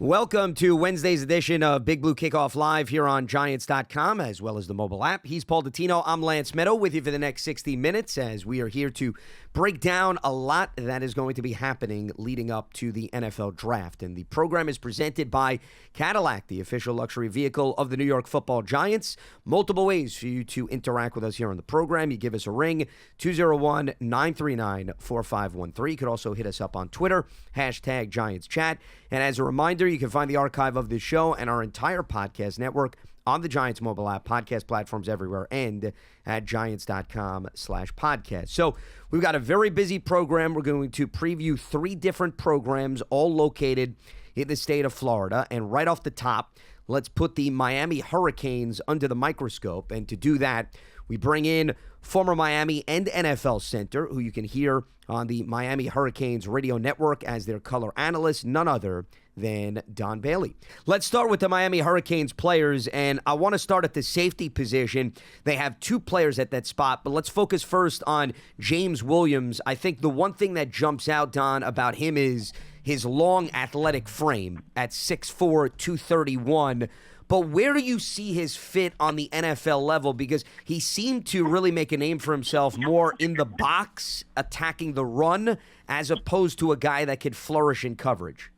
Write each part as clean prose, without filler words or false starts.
Welcome to Wednesday's edition of Big Blue Kickoff Live here on Giants.com, as well as the mobile app. He's Paul Dottino. I'm Lance Medow with you for the next 60 minutes as we are here to break down a lot that is going to be happening leading up to the NFL Draft. And the program is presented by Cadillac, the official luxury vehicle of the New York Football Giants. Multiple ways for you to interact with us here on the program. You give us a ring, 201-939-4513. You could also hit us up on Twitter, hashtag GiantsChat. And as a reminder, you can find the archive of this show and our entire podcast network on the Giants mobile app, podcast platforms everywhere, and at Giants.com/podcast. So we've got a very busy program. We're going to preview 3 different programs, all located in the state of Florida. And right off the top, let's put the Miami Hurricanes under the microscope. And to do that, we bring in former Miami and NFL center, who you can hear on the Miami Hurricanes radio network as their color analyst, none other than Don Bailey. Let's start with the Miami Hurricanes players, and I want to start at the safety position. They have 2 players at that spot, but let's focus first on James Williams. I think the one thing that jumps out, Don, about him is his long athletic frame at 6'4", 231. But where do you see his fit on the NFL level? Because he seemed to really make a name for himself more in the box, attacking the run, as opposed to a guy that could flourish in coverage.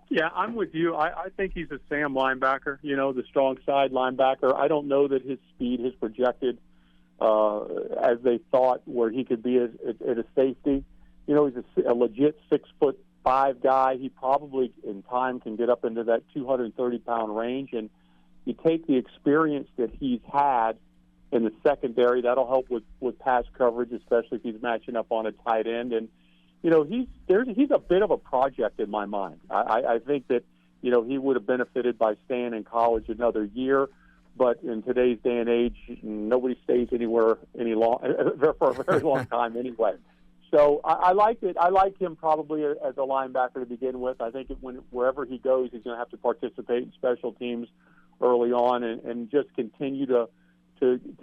Yeah, I'm with you. I think he's a Sam linebacker, the strong side linebacker. I don't know that his speed has projected as they thought where he could be at a safety. He's a legit 6'5" guy. He probably in time can get up into that 230-pound range. And you take the experience that he's had in the secondary, that'll help with pass coverage, especially if he's matching up on a tight end. And he's a bit of a project in my mind. I think that he would have benefited by staying in college another year, but in today's day and age, nobody stays anywhere for a very long time anyway. So I like it. I like him probably as a linebacker to begin with. I think wherever he goes, he's going to have to participate in special teams early on and just continue to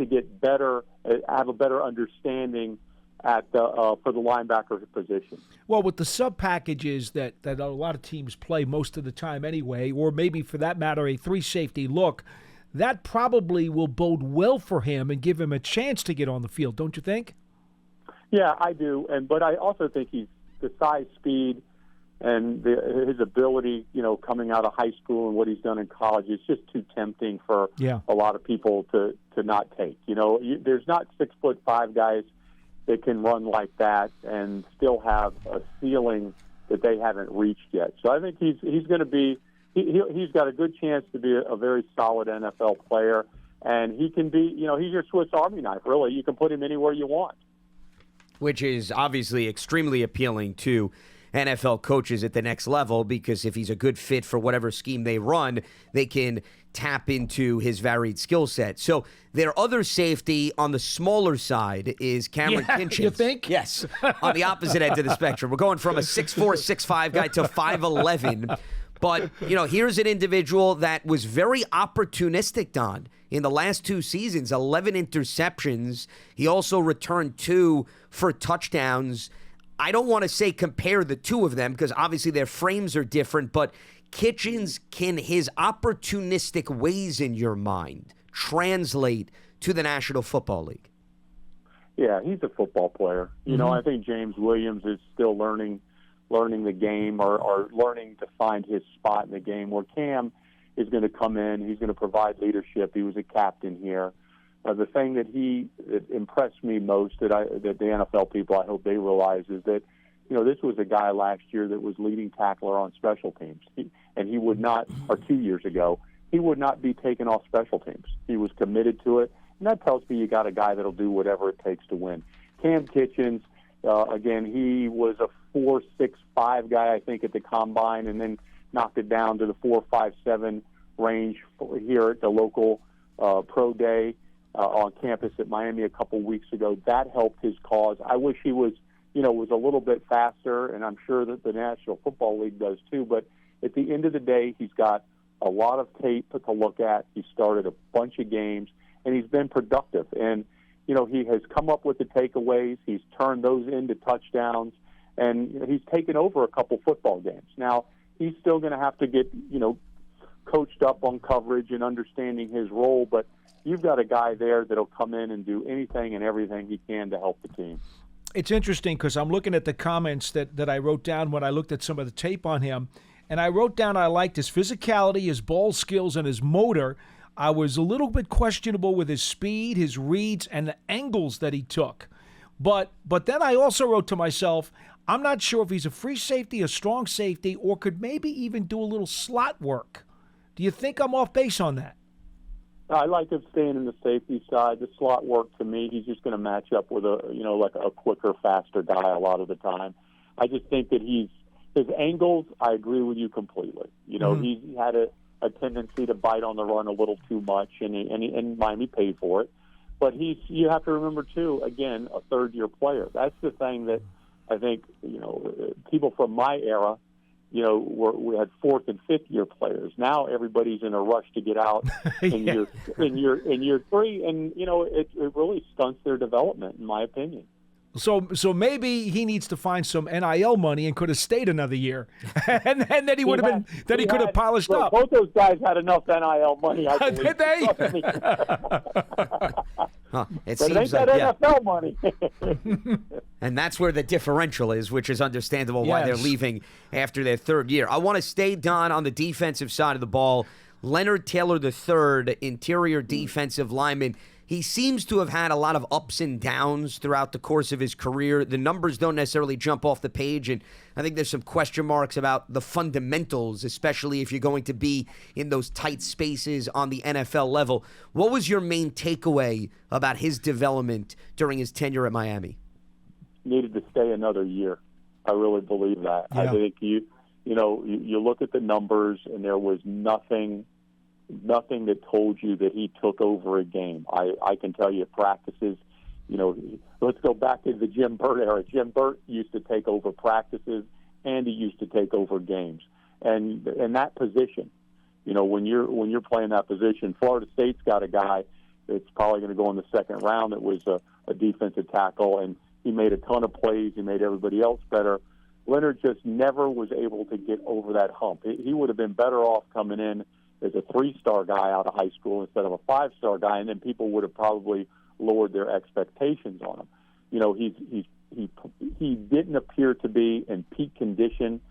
get better, have a better understanding for the linebacker position. Well, with the sub packages that a lot of teams play most of the time anyway, or maybe for that matter a 3-safety look, that probably will bode well for him and give him a chance to get on the field, don't you think? Yeah, I do, but I also think he's the size, speed, and his ability, coming out of high school and what he's done in college is just too tempting for a lot of people to not take. There's not 6'5" guys that can run like that and still have a ceiling that they haven't reached yet. So I think he's going to be he's got a good chance to be a very solid NFL player, and he can be he's your Swiss Army knife. Really, you can put him anywhere you want. Which is obviously extremely appealing to NFL coaches at the next level, because if he's a good fit for whatever scheme they run, they can tap into his varied skill set. So their other safety on the smaller side is Cameron Kinchins. You think? Yes, on the opposite end of the spectrum. We're going from a 6'4", 6'5" guy to 5'11". But, here's an individual that was very opportunistic, Don. In the last 2 seasons, 11 interceptions. He also returned 2 for touchdowns. I don't want to say compare the 2 of them because obviously their frames are different, but Kitchens, can his opportunistic ways in your mind translate to the National Football League? Yeah, he's a football player. I think James Williams is still learning the game or learning to find his spot in the game, where Cam is going to come in. He's going to provide leadership. He was a captain here. The thing that impressed me most that the NFL people, I hope they realize, is that this was a guy last year that was leading tackler on special teams, and he would not, or 2 years ago, he would not be taken off special teams. He was committed to it, and that tells me you got a guy that'll do whatever it takes to win. Cam Kitchens, again, he was a 4'6" guy, I think, at the combine, and then knocked it down to the 4'5" range here at the local pro day on campus at Miami a couple weeks ago. That helped his cause. I wish he was a little bit faster, and I'm sure that the National Football League does too. But at the end of the day, he's got a lot of tape to look at. He started a bunch of games, and he's been productive. And he has come up with the takeaways. He's turned those into touchdowns, and he's taken over a couple football games. Now, he's still going to have to get, coached up on coverage and understanding his role. But you've got a guy there that'll come in and do anything and everything he can to help the team. It's interesting because I'm looking at the comments that I wrote down when I looked at some of the tape on him. And I wrote down I liked his physicality, his ball skills, and his motor. I was a little bit questionable with his speed, his reads, and the angles that he took. But then I also wrote to myself, I'm not sure if he's a free safety, a strong safety, or could maybe even do a little slot work. Do you think I'm off base on that? I like him staying in the safety side. The slot work, to me, he's just going to match up with a quicker, faster guy a lot of the time. I just think that his angles, I agree with you completely. He had a tendency to bite on the run a little too much, and Miami paid for it. But you have to remember, too, again, a third-year player. That's the thing that I think, people from my era, we had fourth and fifth-year players. Now everybody's in a rush to get out in year 3, and, it really stunts their development, in my opinion. So maybe he needs to find some NIL money and could have stayed another year, and then he would have been. Then he could have polished up. Both those guys had enough NIL money. I believe. Did they? It but seems it ain't that NFL money. And that's where the differential is, which is understandable why they're leaving after their third year. I want to stay, Don, on the defensive side of the ball. Leonard Taylor III, interior defensive lineman. He seems to have had a lot of ups and downs throughout the course of his career. The numbers don't necessarily jump off the page, and I think there's some question marks about the fundamentals, especially if you're going to be in those tight spaces on the NFL level. What was your main takeaway about his development during his tenure at Miami? Needed to stay another year. I really believe that. Yeah. I think you look at the numbers, and there was nothing that told you that he took over a game. I can tell you practices, let's go back to the Jim Burt era. Jim Burt used to take over practices, and he used to take over games. And in that position, when you're playing that position, Florida State's got a guy that's probably going to go in the second round that was a defensive tackle, and he made a ton of plays. He made everybody else better. Leonard just never was able to get over that hump. He would have been better off coming in as a 3-star guy out of high school instead of a 5-star guy, and then people would have probably lowered their expectations on him. He didn't appear to be in peak condition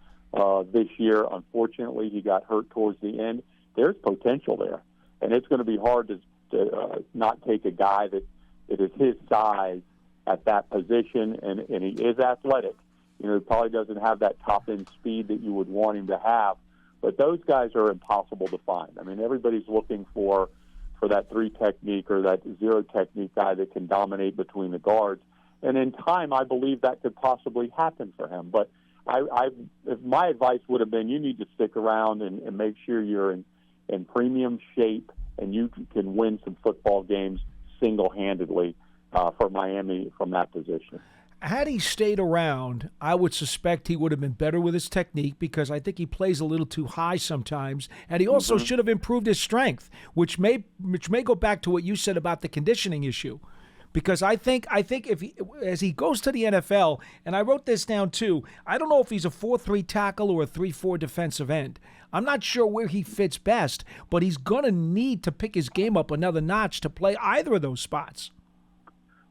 this year. Unfortunately, he got hurt towards the end. There's potential there, and it's going to be hard to not take a guy that is his size at that position, and he is athletic. He probably doesn't have that top-end speed that you would want him to have. But those guys are impossible to find. I mean, everybody's looking for that 3 technique or that 0 technique guy that can dominate between the guards. And in time, I believe that could possibly happen for him. But if my advice would have been, you need to stick around and make sure you're in premium shape and you can win some football games single-handedly for Miami from that position. Had he stayed around, I would suspect he would have been better with his technique because I think he plays a little too high sometimes, and he also should have improved his strength, which may go back to what you said about the conditioning issue. Because I think as he goes to the NFL, and I wrote this down too, I don't know if he's a 4-3 tackle or a 3-4 defensive end. I'm not sure where he fits best, but he's going to need to pick his game up another notch to play either of those spots.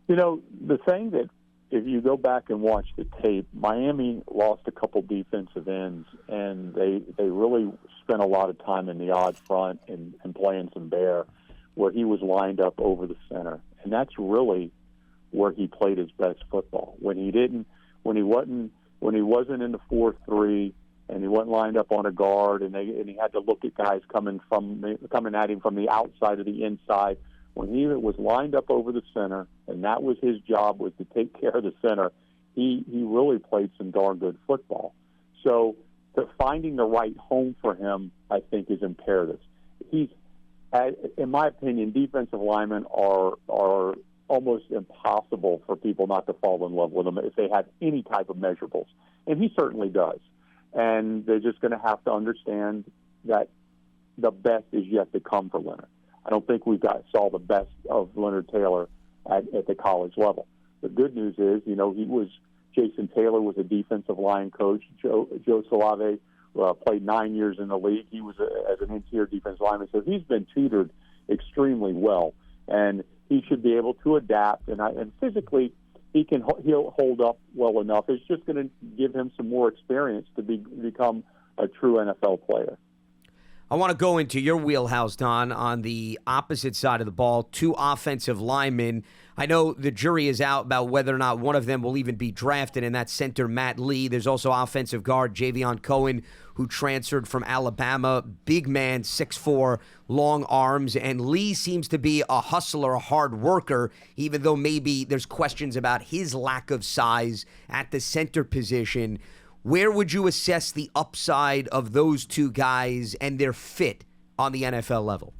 The thing that, if you go back and watch the tape, Miami lost a couple defensive ends, and they really spent a lot of time in the odd front and playing some bear, where he was lined up over the center, and that's really where he played his best football. When he wasn't in the 4-3, and he wasn't lined up on a guard, and he had to look at guys coming at him from the outside or the inside. When he was lined up over the center, and that was his job, was to take care of the center, he really played some darn good football. So finding the right home for him, I think, is imperative. In my opinion, defensive linemen are almost impossible for people not to fall in love with them if they have any type of measurables. And he certainly does. And they're just going to have to understand that the best is yet to come for Leonard. I don't think saw the best of Leonard Taylor at the college level. The good news is, Jason Taylor was a defensive line coach. Joe Salave played 9 years in the league. He was as an interior defensive lineman, so he's been tutored extremely well, and he should be able to adapt. And physically, he'll hold up well enough. It's just going to give him some more experience to become a true NFL player. I want to go into your wheelhouse, Don, on the opposite side of the ball, 2 offensive linemen. I know the jury is out about whether or not one of them will even be drafted, and that's center Matt Lee. There's also offensive guard Javion Cohen, who transferred from Alabama. Big man, 6'4", long arms, and Lee seems to be a hustler, a hard worker, even though maybe there's questions about his lack of size at the center position. Where would you assess the upside of those 2 guys and their fit on the NFL level?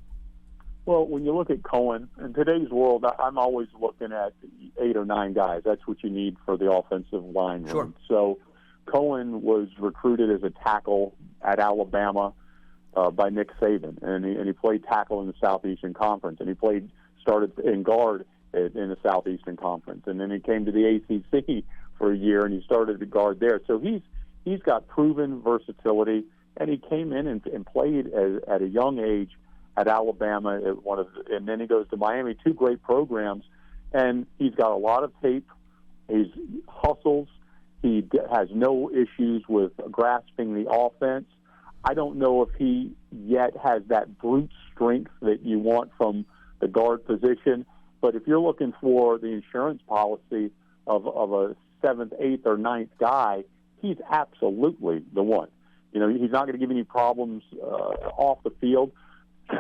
Well, when you look at Cohen, in today's world, I'm always looking at 8 or 9 guys. That's what you need for the offensive line room. Sure. So Cohen was recruited as a tackle at Alabama by Nick Saban, and he played tackle in the Southeastern Conference, and he started in guard in the Southeastern Conference, and then he came to the ACC for a year, and he started to guard there. So he's got proven versatility, and he came in and played at a young age at Alabama and then he goes to Miami, 2 great programs, and he's got a lot of tape. He hustles. He has no issues with grasping the offense. I don't know if he yet has that brute strength that you want from the guard position, but if you're looking for the insurance policy of a 7th, 8th, or 9th guy, he's absolutely the one. You know, he's not going to give any problems off the field.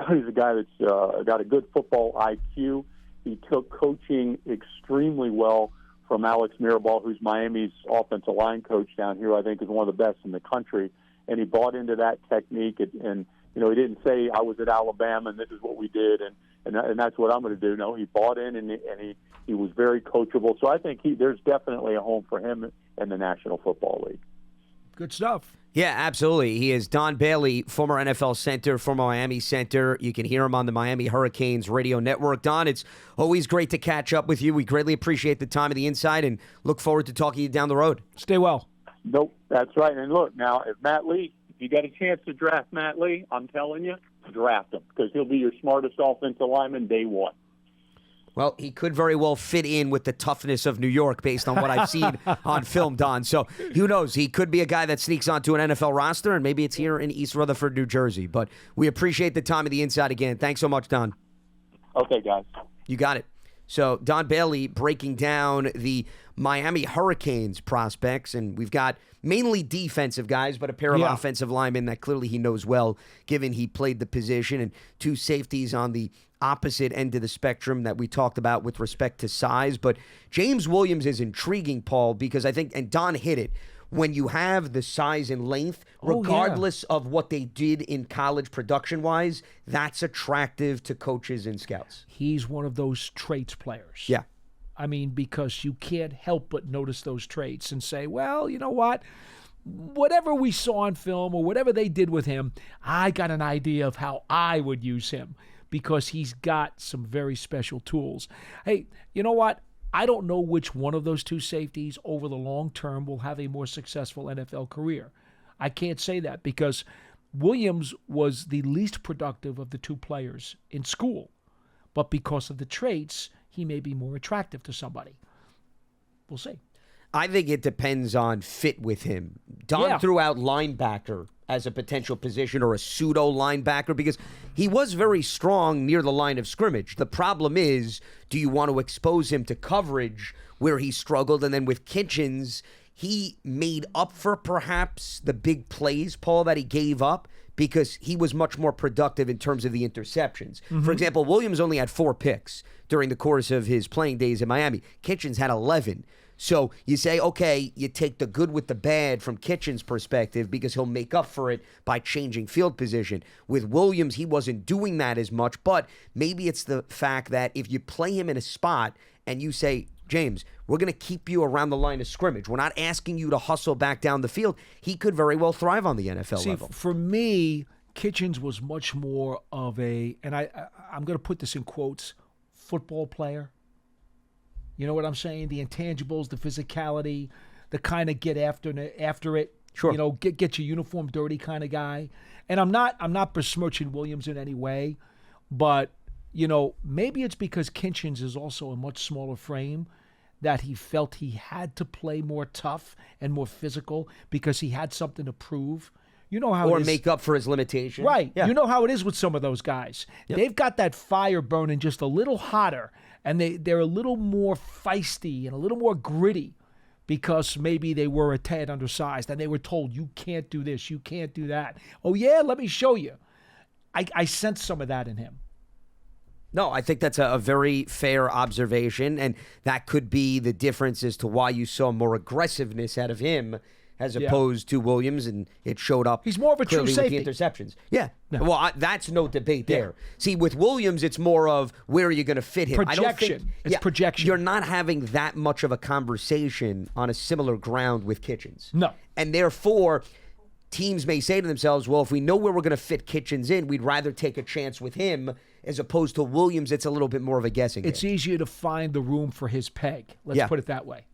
He's a guy that's got a good football IQ. He took coaching extremely well from Alex Mirabal, who's Miami's offensive line coach down here, I think is one of the best in the country. And he bought into that technique. And you know, he didn't say, I was at Alabama and this is what we did and that's what I'm going to do. No, he bought in and he was very coachable. So I think there's definitely a home for him in the National Football League. Good stuff. Yeah, absolutely. He is Don Bailey, former NFL center, former Miami center. You can hear him on the Miami Hurricanes radio network. Don, it's always great to catch up with you. We greatly appreciate the time and the insight and look forward to talking to you down the road. Stay well. Nope, that's right. And look, now, if you got a chance to draft Matt Lee, I'm telling you, draft him because he'll be your smartest offensive lineman day one. Well, he could very well fit in with the toughness of New York based on what I've seen on film, Don. So who knows? He could be a guy that sneaks onto an NFL roster, and maybe it's here in East Rutherford, New Jersey. But we appreciate the time and the insight again. Thanks so much, Don. Okay, guys. You got it. So Don Bailey breaking down the Miami Hurricanes prospects, and we've got mainly defensive guys, but a pair of offensive linemen that clearly he knows well, given he played the position, and 2 safeties on the opposite end of the spectrum that we talked about with respect to size. But James Williams is intriguing, Paul, because I think, and Don hit it, when you have the size and length, regardless of what they did in college production-wise, that's attractive to coaches and scouts. He's one of those traits players. Yeah. I mean, because you can't help but notice those traits and say, well, you know what? Whatever we saw on film or whatever they did with him, I got an idea of how I would use him because he's got some very special tools. Hey, you know what? I don't know which one of those 2 safeties over the long term will have a more successful NFL career. I can't say that because Williams was the least productive of the 2 players in school. But because of the traits, he may be more attractive to somebody. We'll see. I think it depends on fit with him. Don threw out linebacker as a potential position or a pseudo linebacker because he was very strong near the line of scrimmage. The problem is, do you want to expose him to coverage where he struggled? And then with Kitchens, he made up for perhaps the big plays, Paul, that he gave up because he was much more productive in terms of the interceptions. Mm-hmm. For example, Williams only had 4 picks during the course of his playing days in Miami. Kitchens had 11. So you say, okay, you take the good with the bad from Kitchens' perspective because he'll make up for it by changing field position. With Williams, he wasn't doing that as much, but maybe it's the fact that if you play him in a spot and you say, James, we're going to keep you around the line of scrimmage. We're not asking you to hustle back down the field. He could very well thrive on the NFL level. For me, Kitchens was much more of a, and I'm going to put this in quotes, football player. You know what I'm saying? The intangibles, the physicality, the kind of get after it. Sure. Get your uniform dirty kind of guy. And I'm not besmirching Williams in any way, but maybe it's because Kitchens is also a much smaller frame that he felt he had to play more tough and more physical because he had something to prove. You know how or it is. make up for his limitations. Right. Yeah. You know how it is with some of those guys. Yep. They've got that fire burning just a little hotter, and they're a little more feisty and a little more gritty because maybe they were a tad undersized and they were told, you can't do this, you can't do that. Oh, yeah, let me show you. I sense some of that in him. No, I think that's a very fair observation, and that could be the difference as to why you saw more aggressiveness out of him as opposed to Williams, and it showed up. He's more of a true safety. With the interceptions. Yeah. No. Well, that's no debate there. See, with Williams, it's more of where are you going to fit him. Projection. I don't think, it's projection. You're not having that much of a conversation on a similar ground with Kitchens. No. And therefore, teams may say to themselves, well, if we know where we're going to fit Kitchens in, we'd rather take a chance with him as opposed to Williams. It's a little bit more of a guessing game. It's easier to find the room for his peg. Let's put it that way.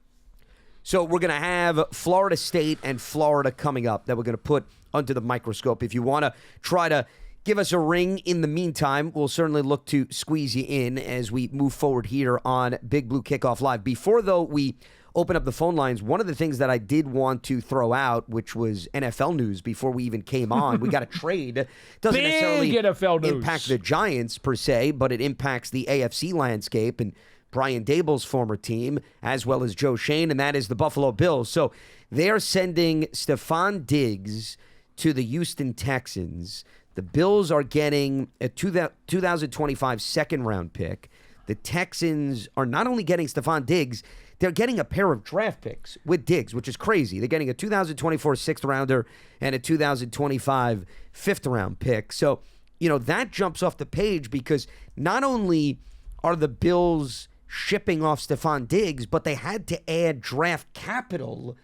So we're going to have Florida State and Florida coming up that we're going to put under the microscope. If you want to try to give us a ring in the meantime, we'll certainly look to squeeze you in as we move forward here on Big Blue Kickoff Live. Before, though, we open up the phone lines, one of the things that I did want to throw out, which was NFL news before we even came on, we got a trade. Doesn't Big necessarily NFL news. impact the Giants per se, but it impacts the AFC landscape and Brian Dable's former team, as well as Joe Shane, and that is the Buffalo Bills. So they're sending Stephon Diggs to the Houston Texans. The Bills are getting a 2025 second-round pick. The Texans are not only getting Stephon Diggs, they're getting a pair of draft picks with Diggs, which is crazy. They're getting a 2024 sixth-rounder and a 2025 fifth-round pick. So, that jumps off the page because not only are the Bills shipping off Stephon Diggs, but they had to add draft capital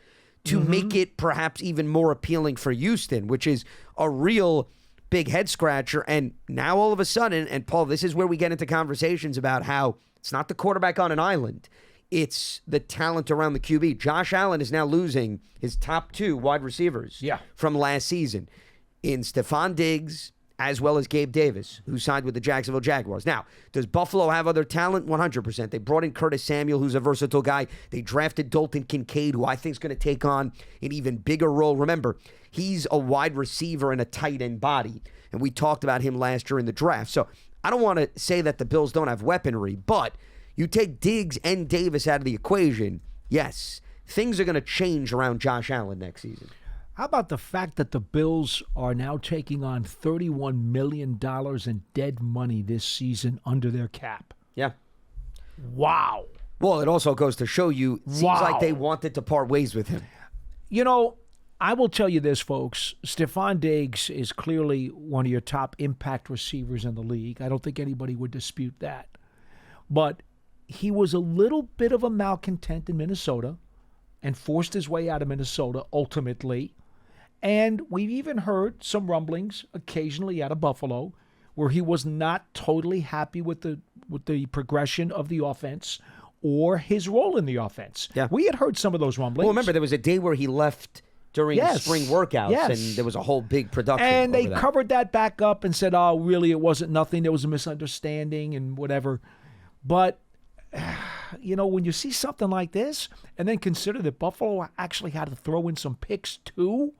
to make it perhaps even more appealing for Houston, which is a real big head scratcher. And now all of a sudden, and Paul, this is where we get into conversations about how it's not the quarterback on an island. It's the talent around the QB. Josh Allen is now losing his top two wide receivers from last season in Stephon Diggs as well as Gabe Davis, who signed with the Jacksonville Jaguars. Now, does Buffalo have other talent? 100%. They brought in Curtis Samuel, who's a versatile guy. They drafted Dalton Kincaid, who I think is going to take on an even bigger role. Remember, he's a wide receiver and a tight end body, and we talked about him last year in the draft. So I don't want to say that the Bills don't have weaponry, but you take Diggs and Davis out of the equation, yes, things are going to change around Josh Allen next season. How about the fact that the Bills are now taking on $31 million in dead money this season under their cap? Yeah. Wow. Well, it also goes to show you, it seems like they wanted to part ways with him. I will tell you this, folks. Stephon Diggs is clearly one of your top impact receivers in the league. I don't think anybody would dispute that. But he was a little bit of a malcontent in Minnesota and forced his way out of Minnesota ultimately. And we've even heard some rumblings occasionally out of Buffalo where he was not totally happy with the progression of the offense or his role in the offense. Yeah. We had heard some of those rumblings. Well, remember, there was a day where he left during spring workouts, and there was a whole big production. And they covered that back up and said, oh, really, it wasn't nothing. There was a misunderstanding and whatever. But, when you see something like this, and then consider that Buffalo actually had to throw in some picks too,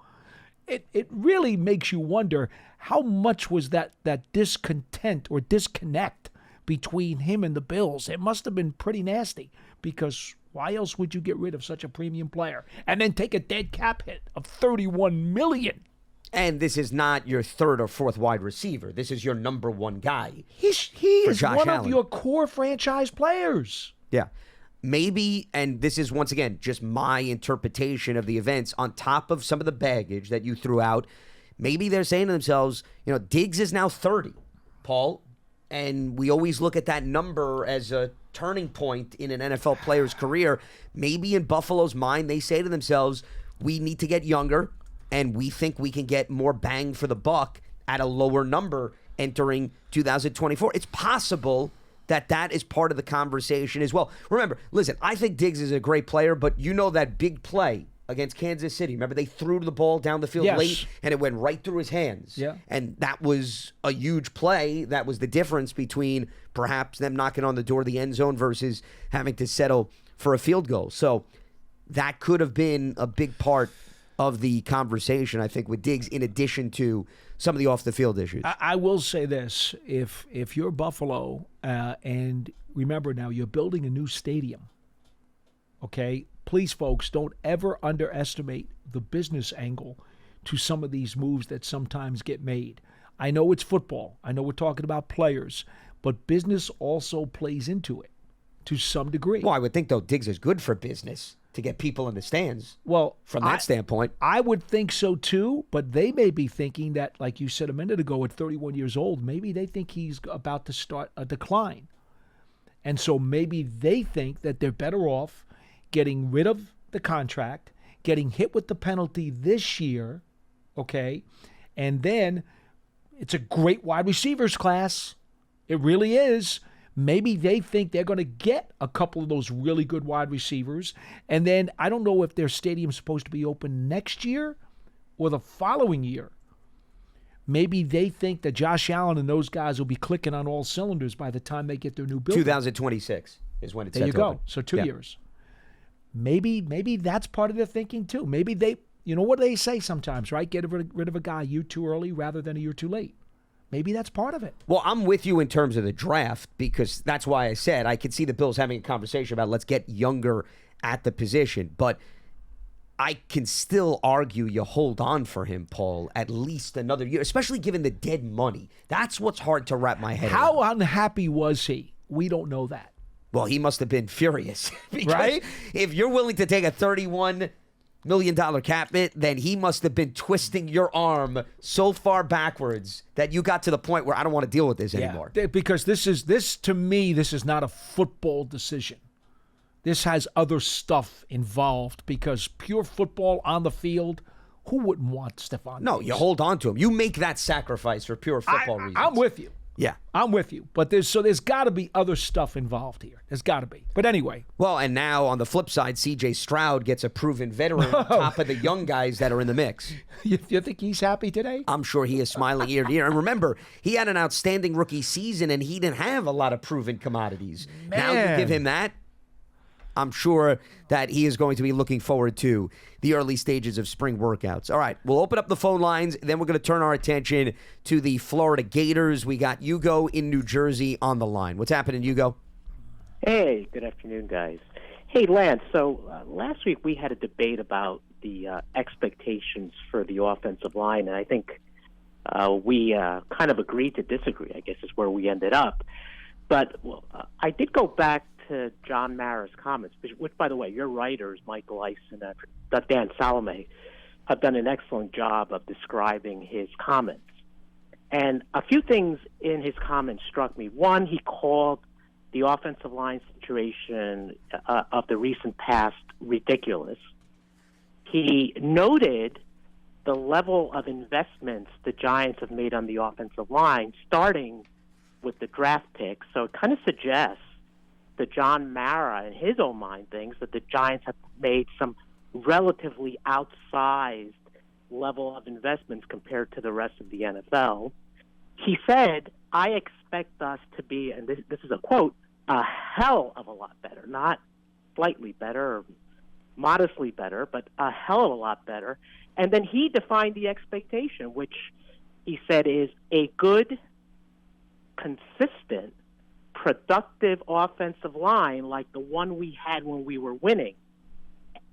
it really makes you wonder how much was that discontent or disconnect between him and the Bills. It must have been pretty nasty because why else would you get rid of such a premium player and then take a dead cap hit of $31 million? And this is not your third or fourth wide receiver. This is your number one guy. He is one Allen. of your core franchise players. Yeah. Maybe, and this is once again just my interpretation of the events, on top of some of the baggage that you threw out, maybe they're saying to themselves, Diggs is now 30, Paul, and we always look at that number as a turning point in an NFL player's career. Maybe in Buffalo's mind, they say to themselves, we need to get younger, and we think we can get more bang for the buck at a lower number entering 2024. It's possible that is part of the conversation as well. Remember, listen, I think Diggs is a great player, but that big play against Kansas City. Remember, they threw the ball down the field late, and it went right through his hands. Yeah. And that was a huge play. That was the difference between perhaps them knocking on the door of the end zone versus having to settle for a field goal. So that could have been a big part of the conversation, I think, with Diggs, in addition to some of the off-the-field issues. I will say this. If you're Buffalo, and remember now, you're building a new stadium, okay? Please, folks, don't ever underestimate the business angle to some of these moves that sometimes get made. I know it's football. I know we're talking about players, but business also plays into it to some degree. Well, I would think, though, Diggs is good for business to get people in the stands. Well, from that standpoint. I would think so, too, but they may be thinking that, like you said a minute ago, at 31 years old, maybe they think he's about to start a decline. And so maybe they think that they're better off getting rid of the contract, getting hit with the penalty this year, okay? And then it's a great wide receivers class. It really is. Maybe they think they're going to get a couple of those really good wide receivers. And then I don't know if their stadium's supposed to be open next year or the following year. Maybe they think that Josh Allen and those guys will be clicking on all cylinders by the time they get their new building. 2026 is when it's set there you to go. open. So 2 years. Maybe that's part of their thinking too. Maybe they, you know what they say sometimes, right? Get rid of a guy a year too early rather than a year too late. Maybe that's part of it. Well, I'm with you in terms of the draft, because that's why I said I could see the Bills having a conversation about let's get younger at the position. But I can still argue you hold on for him, Paul, at least another year, especially given the dead money. That's what's hard to wrap my head around. How unhappy was he? We don't know that. Well, he must have been furious. Because right? if you're willing to take a $31 million cap hit, then he must have been twisting your arm so far backwards that you got to the point where I don't want to deal with this anymore. Because this to me, this is not a football decision. This has other stuff involved, because pure football on the field, who wouldn't want Stephon Diggs? No, you hold on to him. You make that sacrifice for pure football reasons. I'm with you. Yeah. I'm with you. But there's got to be other stuff involved here. There's got to be. But anyway. Well, and now on the flip side, C.J. Stroud gets a proven veteran on top of the young guys that are in the mix. You think he's happy today? I'm sure he is smiling ear to ear. And remember, he had an outstanding rookie season, and he didn't have a lot of proven commodities. Man. Now you give him that, I'm sure that he is going to be looking forward to the early stages of spring workouts. All right, we'll open up the phone lines, then we're going to turn our attention to the Florida Gators. We got Hugo in New Jersey on the line. What's happening, Hugo? Hey, good afternoon, guys. Hey, Lance, so last week we had a debate about the expectations for the offensive line, and I think we kind of agreed to disagree, I guess is where we ended up. But I did go back to John Mara's comments, which, by the way, your writers, Michael Ice and Dan Salome, have done an excellent job of describing his comments. And a few things in his comments struck me. One, he called the offensive line situation of the recent past ridiculous. He noted the level of investments the Giants have made on the offensive line, starting with the draft picks. So it kind of suggests that John Mara, in his own mind, thinks that the Giants have made some relatively outsized level of investments compared to the rest of the NFL. He said, I expect us to be, and this is a quote, a hell of a lot better, not slightly better or modestly better, but a hell of a lot better. And then he defined the expectation, which he said is a good, consistent, productive offensive line like the one we had when we were winning.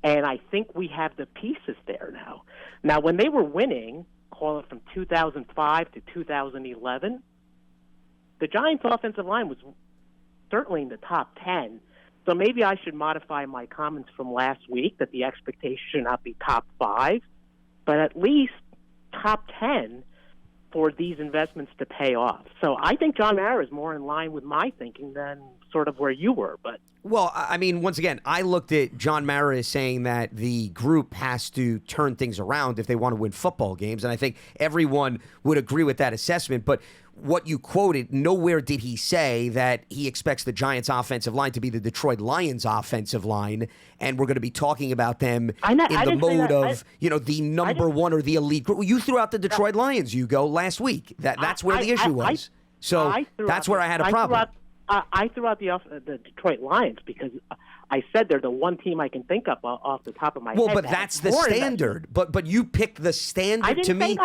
And I think we have the pieces there now. Now, when they were winning, call it from 2005 to 2011, the Giants' offensive line was certainly in the top 10. So maybe I should modify my comments from last week that the expectation should not be top 5, but at least top 10 for these investments to pay off. So I think John Mara is more in line with my thinking than sort of where you were. But well, I mean, once again, I looked at John Mara as saying that the group has to turn things around if they want to win football games, and I think everyone would agree with that assessment. But what you quoted, nowhere did he say that he expects the Giants' offensive line to be the Detroit Lions' offensive line, and we're going to be talking about them in the mode of, the number one or the elite group. You threw out the Detroit Lions, last week. That's where the issue was. So that's where I had a problem. I threw out the Detroit Lions because I said they're the one team I can think of off the top of my head. Well, but that's the standard. But you picked the standard to me.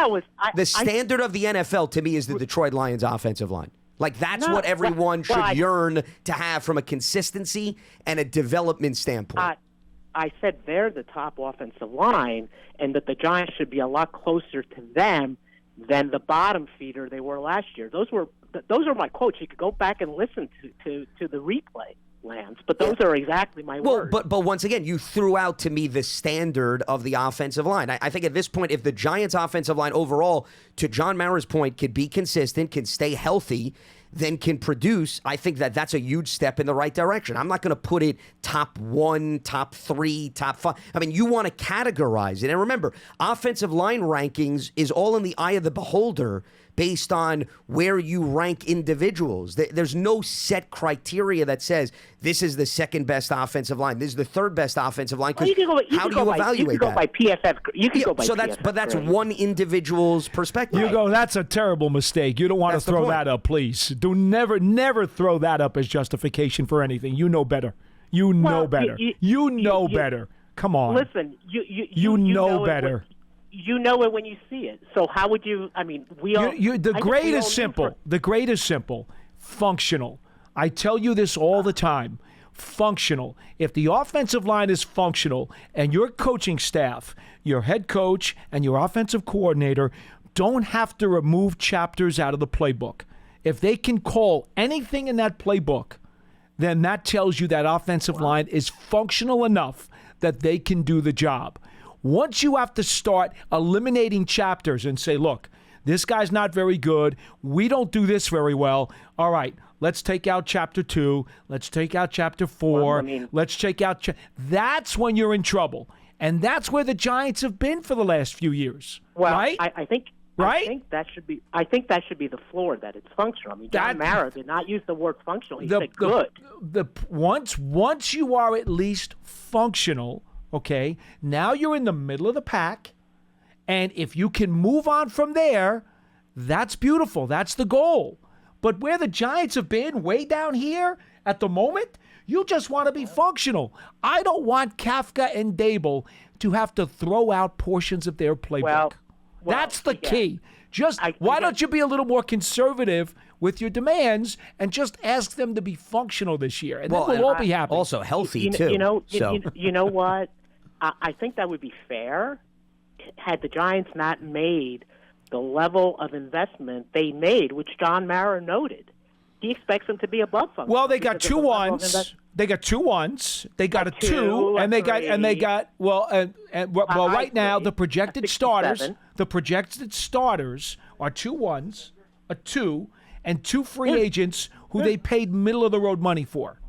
The standard of the NFL to me is the Detroit Lions offensive line. Like, that's what everyone should yearn to have from a consistency and a development standpoint. I said they're the top offensive line and that the Giants should be a lot closer to them than the bottom feeder they were last year. Those are my quotes. You could go back and listen to the replay, Lance, but those are exactly my words. But once again, you threw out to me the standard of the offensive line. I think at this point, if the Giants' offensive line overall, to John Mara's point, could be consistent, can stay healthy, then can produce, I think that's a huge step in the right direction. I'm not going to put it top 1, top 3, top 5. I mean, you want to categorize it. And remember, offensive line rankings is all in the eye of the beholder based on where you rank individuals. There's no set criteria that says this is the second best offensive line, this is the third best offensive line. How do you evaluate that? You can go by PFF. You can go by PFF. But that's one individual's perspective. You go, that's a terrible mistake. You don't want to throw that up, please. Do never throw that up as justification for anything. You know better. You know better. You know better. Come on. Listen, you know better. You know it when you see it. So how would you? I mean, we all. The grade is simple. The grade is simple. Functional. I tell you this all the time. Functional. If the offensive line is functional and your coaching staff, your head coach and your offensive coordinator don't have to remove chapters out of the playbook. If they can call anything in that playbook, then that tells you that offensive line is functional enough that they can do the job. Once you have to start eliminating chapters and say, look, this guy's not very good. We don't do this very well. All right, let's take out chapter 2. Let's take out chapter 4. Let's take out. That's when you're in trouble. And that's where the Giants have been for the last few years. Well, right? I think that should be the floor, that it's functional. I mean, John Mara did not use the word functional. He said good. Once you are at least functional, okay, now you're in the middle of the pack, and if you can move on from there, that's beautiful. That's the goal. But where the Giants have been, way down here at the moment, you just want to be functional. I don't want Kafka and Dable to have to throw out portions of their playbook. Well, that's the key. Why don't you be a little more conservative with your demands and just ask them to be functional this year, and then we'll all be happy. Also healthy too. You know what? I think that would be fair had the Giants not made the level of investment they made, which John Mara noted. He expects them to be above functional. Well, they got 2 ones. They got 2 ones. They got a 2, and they got right now the projected starters. The projected starters are 2 ones, a 2, and 2 free agents who they paid middle of the road money for.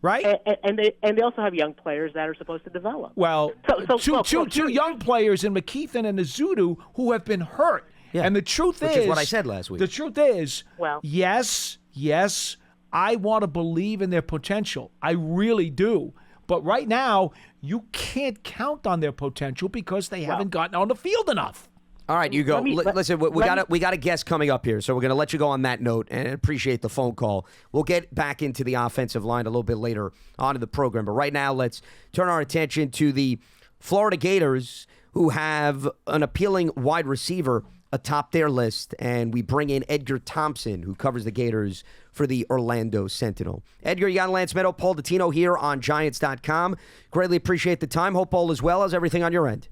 Right? And they also have young players that are supposed to develop. Well, two young players in McKeithen and Azudu who have been hurt. Yeah. And the truth which is what I said last week. The truth is, yes, I want to believe in their potential. I really do. But right now, you can't count on their potential because they haven't gotten on the field enough. All right, you go. Listen, we got a guest coming up here, so we're going to let you go on that note and appreciate the phone call. We'll get back into the offensive line a little bit later on in the program. But right now, let's turn our attention to the Florida Gators, who have an appealing wide receiver atop their list, and we bring in Edgar Thompson, who covers the Gators for the Orlando Sentinel. Edgar, you got Lance Medow, Paul Dottino here on Giants.com. Greatly appreciate the time. Hope all is well. How's everything on your end?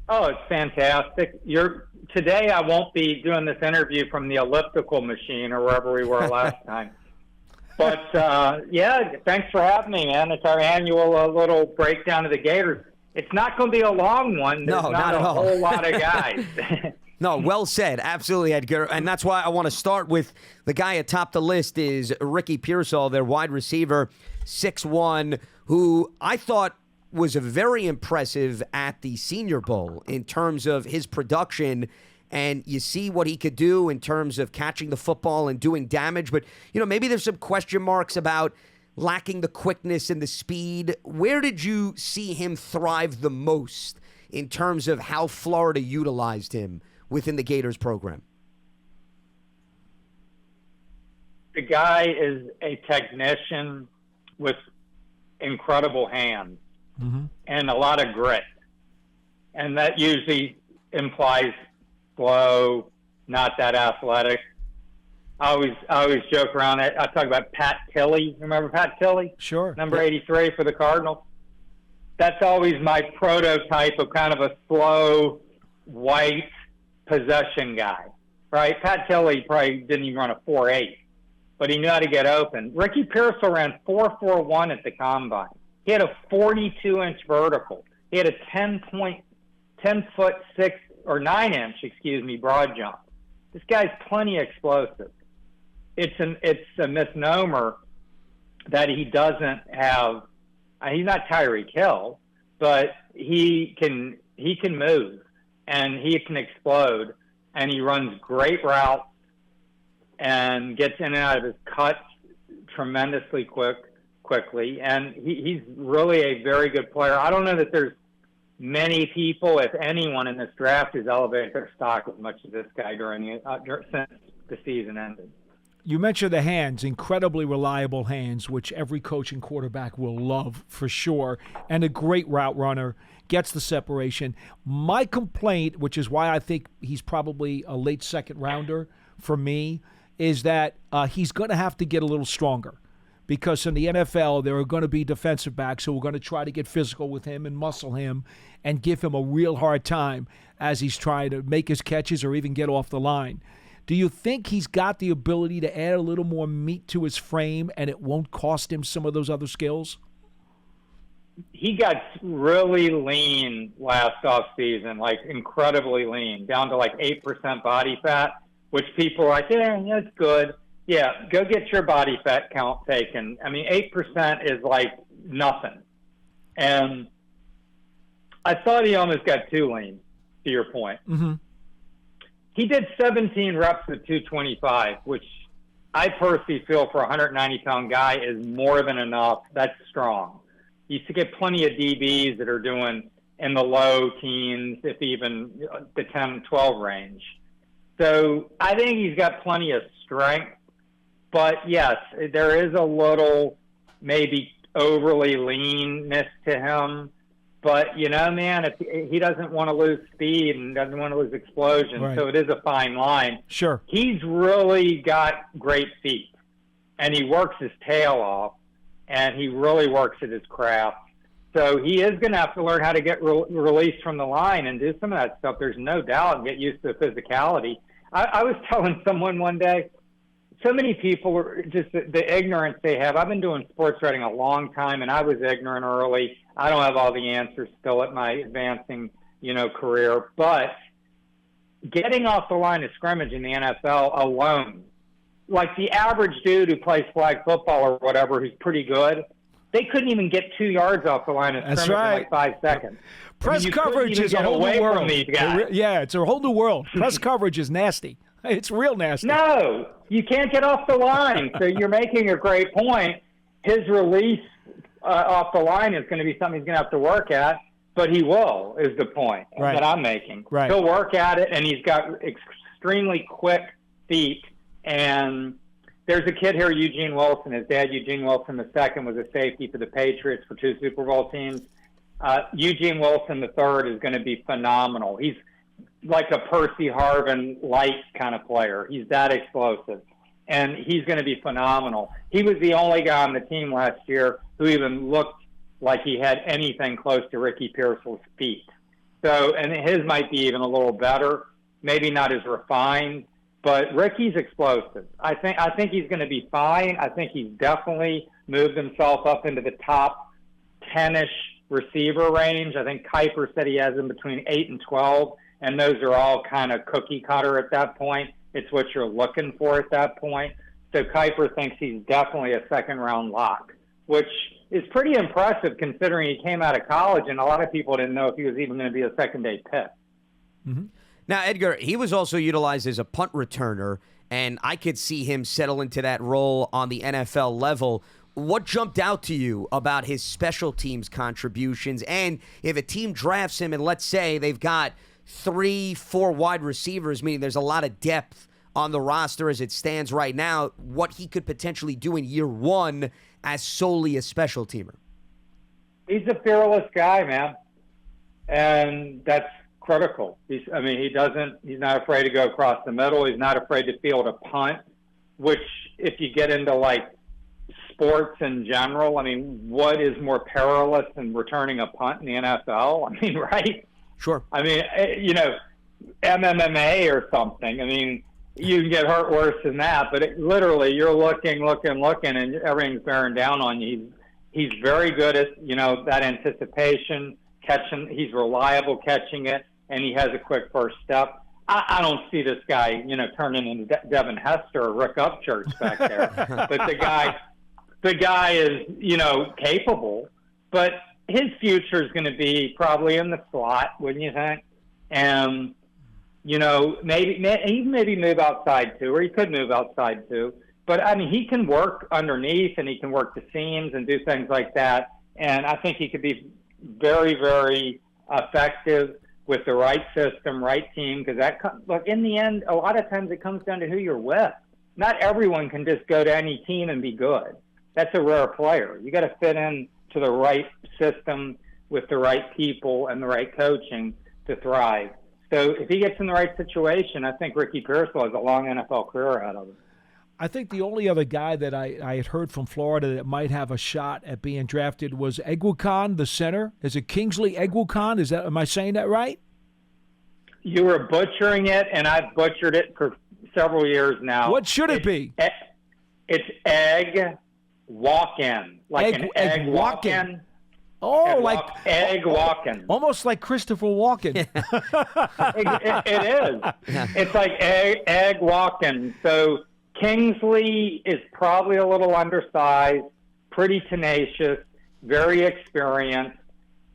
Oh, it's fantastic. Today I won't be doing this interview from the elliptical machine or wherever we were last time. But, thanks for having me, man. It's our annual little breakdown of the Gators. It's not going to be a long one. There's not a whole lot of guys. No, well said. Absolutely, Edgar. And that's why I want to start with the guy atop the list is Ricky Pearsall, their wide receiver, 6'1", who I thought was very impressive at the Senior Bowl in terms of his production and you see what he could do in terms of catching the football and doing damage. But, maybe there's some question marks about lacking the quickness and the speed. Where did you see him thrive the most in terms of how Florida utilized him within the Gators program? The guy is a technician with incredible hands and a lot of grit. And that usually implies slow, not that athletic. I always joke around it. I talk about Pat Tilley. Remember Pat Tilley? Sure. Number 83 for the Cardinals. That's always my prototype of kind of a slow, white possession guy, right? Pat Tilley probably didn't even run a 4.8, but he knew how to get open. Ricky Pearsall ran 4.41 at the Combine. He had a 42-inch vertical. He had a 9-inch broad jump. This guy's plenty explosive. It's a misnomer that he doesn't have. He's not Tyreek Hill, but he can move and he can explode, and he runs great routes and gets in and out of his cuts tremendously quickly, and he's really a very good player. I don't know that there's many people, if anyone, in this draft who's elevated their stock as much as this guy since the season ended. You mentioned the hands, incredibly reliable hands, which every coach and quarterback will love for sure, and a great route runner, gets the separation. My complaint, which is why I think he's probably a late second rounder for me, is that he's going to have to get a little stronger, because in the NFL there are going to be defensive backs who are going to try to get physical with him and muscle him and give him a real hard time as he's trying to make his catches or even get off the line. Do you think he's got the ability to add a little more meat to his frame and it won't cost him some of those other skills? He got really lean last offseason, like incredibly lean, down to like 8% body fat, which people are like, yeah, that's good. Yeah, go get your body fat count taken. I mean, 8% is like nothing. And I thought he almost got too lean, to your point. Mm-hmm. He did 17 reps at 225, which I personally feel for a 190-pound guy is more than enough. That's strong. You used to get plenty of DBs that are doing in the low teens, if even the 10, 12 range. So I think he's got plenty of strength. But, yes, there is a little maybe overly leanness to him. But, man, if he doesn't want to lose speed and doesn't want to lose explosion, right. So it is a fine line. Sure. He's really got great feet, and he works his tail off, and he really works at his craft. So he is going to have to learn how to get released from the line and do some of that stuff. There's no doubt, and get used to the physicality. I was telling someone one day, so many people are just the ignorance they have. I've been doing sports writing a long time, and I was ignorant early. I don't have all the answers still at my advancing, career. But getting off the line of scrimmage in the NFL alone, like the average dude who plays flag football or whatever, who's pretty good, they couldn't even get 2 yards off the line of scrimmage in like 5 seconds. Press coverage is a whole new world. Yeah, it's a whole new world. Press coverage is nasty. It's real nasty. No, you can't get off the line. So you're making a great point. His release off the line is going to be something he's going to have to work at, but he will, is the point that I'm making. Right. He'll work at it, and he's got extremely quick feet. And there's a kid here, Eugene Wilson. His dad, Eugene Wilson II, was a safety for the Patriots for 2 Super Bowl teams. Eugene Wilson III is going to be phenomenal. He's like a Percy Harvin light kind of player. He's that explosive, and he's going to be phenomenal. He was the only guy on the team last year who even looked like he had anything close to Ricky Pearsall's feet. So, and his might be even a little better, maybe not as refined, but Ricky's explosive. I think he's going to be fine. I think he's definitely moved himself up into the top 10-ish receiver range. I think Kuiper said he has him between 8 and 12. And those are all kind of cookie cutter at that point. It's what you're looking for at that point. So Kuiper thinks he's definitely a second-round lock, which is pretty impressive considering he came out of college and a lot of people didn't know if he was even going to be a second-day pick. Mm-hmm. Now, Edgar, he was also utilized as a punt returner, and I could see him settle into that role on the NFL level. What jumped out to you about his special teams contributions? And if a team drafts him and let's say they've got 3-4 wide receivers, meaning there's a lot of depth on the roster as it stands right now, what he could potentially do in year one as solely a special teamer? He's a fearless guy, man. And that's critical. He's not afraid to go across the middle. He's not afraid to field a punt, which if you get into like sports in general, I mean, what is more perilous than returning a punt in the NFL? I mean, right? Sure. I mean, MMA or something. I mean, you can get hurt worse than that, but literally you're looking, and everything's bearing down on you. He's very good at, that anticipation, catching. He's reliable catching it, and he has a quick first step. I don't see this guy, turning into Devin Hester or Rick Upchurch back there. But the guy is, capable, but his future is going to be probably in the slot, wouldn't you think? And, maybe move outside too, or he could move outside too. But, I mean, he can work underneath and he can work the seams and do things like that. And I think he could be very, very effective with the right system, right team. Because look, in the end, a lot of times it comes down to who you're with. Not everyone can just go to any team and be good. That's a rare player. You got to fit in to the right system with the right people and the right coaching to thrive. So if he gets in the right situation, I think Ricky Pearsall has a long NFL career ahead of him. I think the only other guy that I had heard from Florida that might have a shot at being drafted was Egwukan, the center. Is it Kingsley Egwukan? Am I saying that right? You were butchering it, and I've butchered it for several years now. What should it be? It's Egg Walk-In. Like an egg walk-in. Oh, like egg walking, almost like Christopher Walken. it is. It's like egg walking. So Kingsley is probably a little undersized, pretty tenacious, very experienced.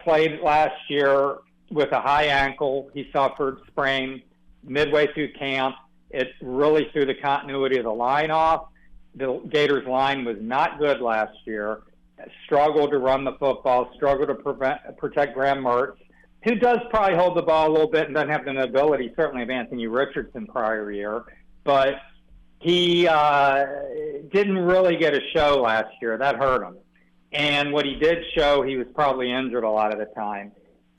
Played last year with a high ankle. He suffered sprain midway through camp. It really threw the continuity of the line off. The Gators line was not good last year. Struggled to run the football, struggled to protect Graham Mertz, who does probably hold the ball a little bit and doesn't have the mobility, certainly, of Anthony Richardson prior year. But he didn't really get a show last year. That hurt him. And what he did show, he was probably injured a lot of the time.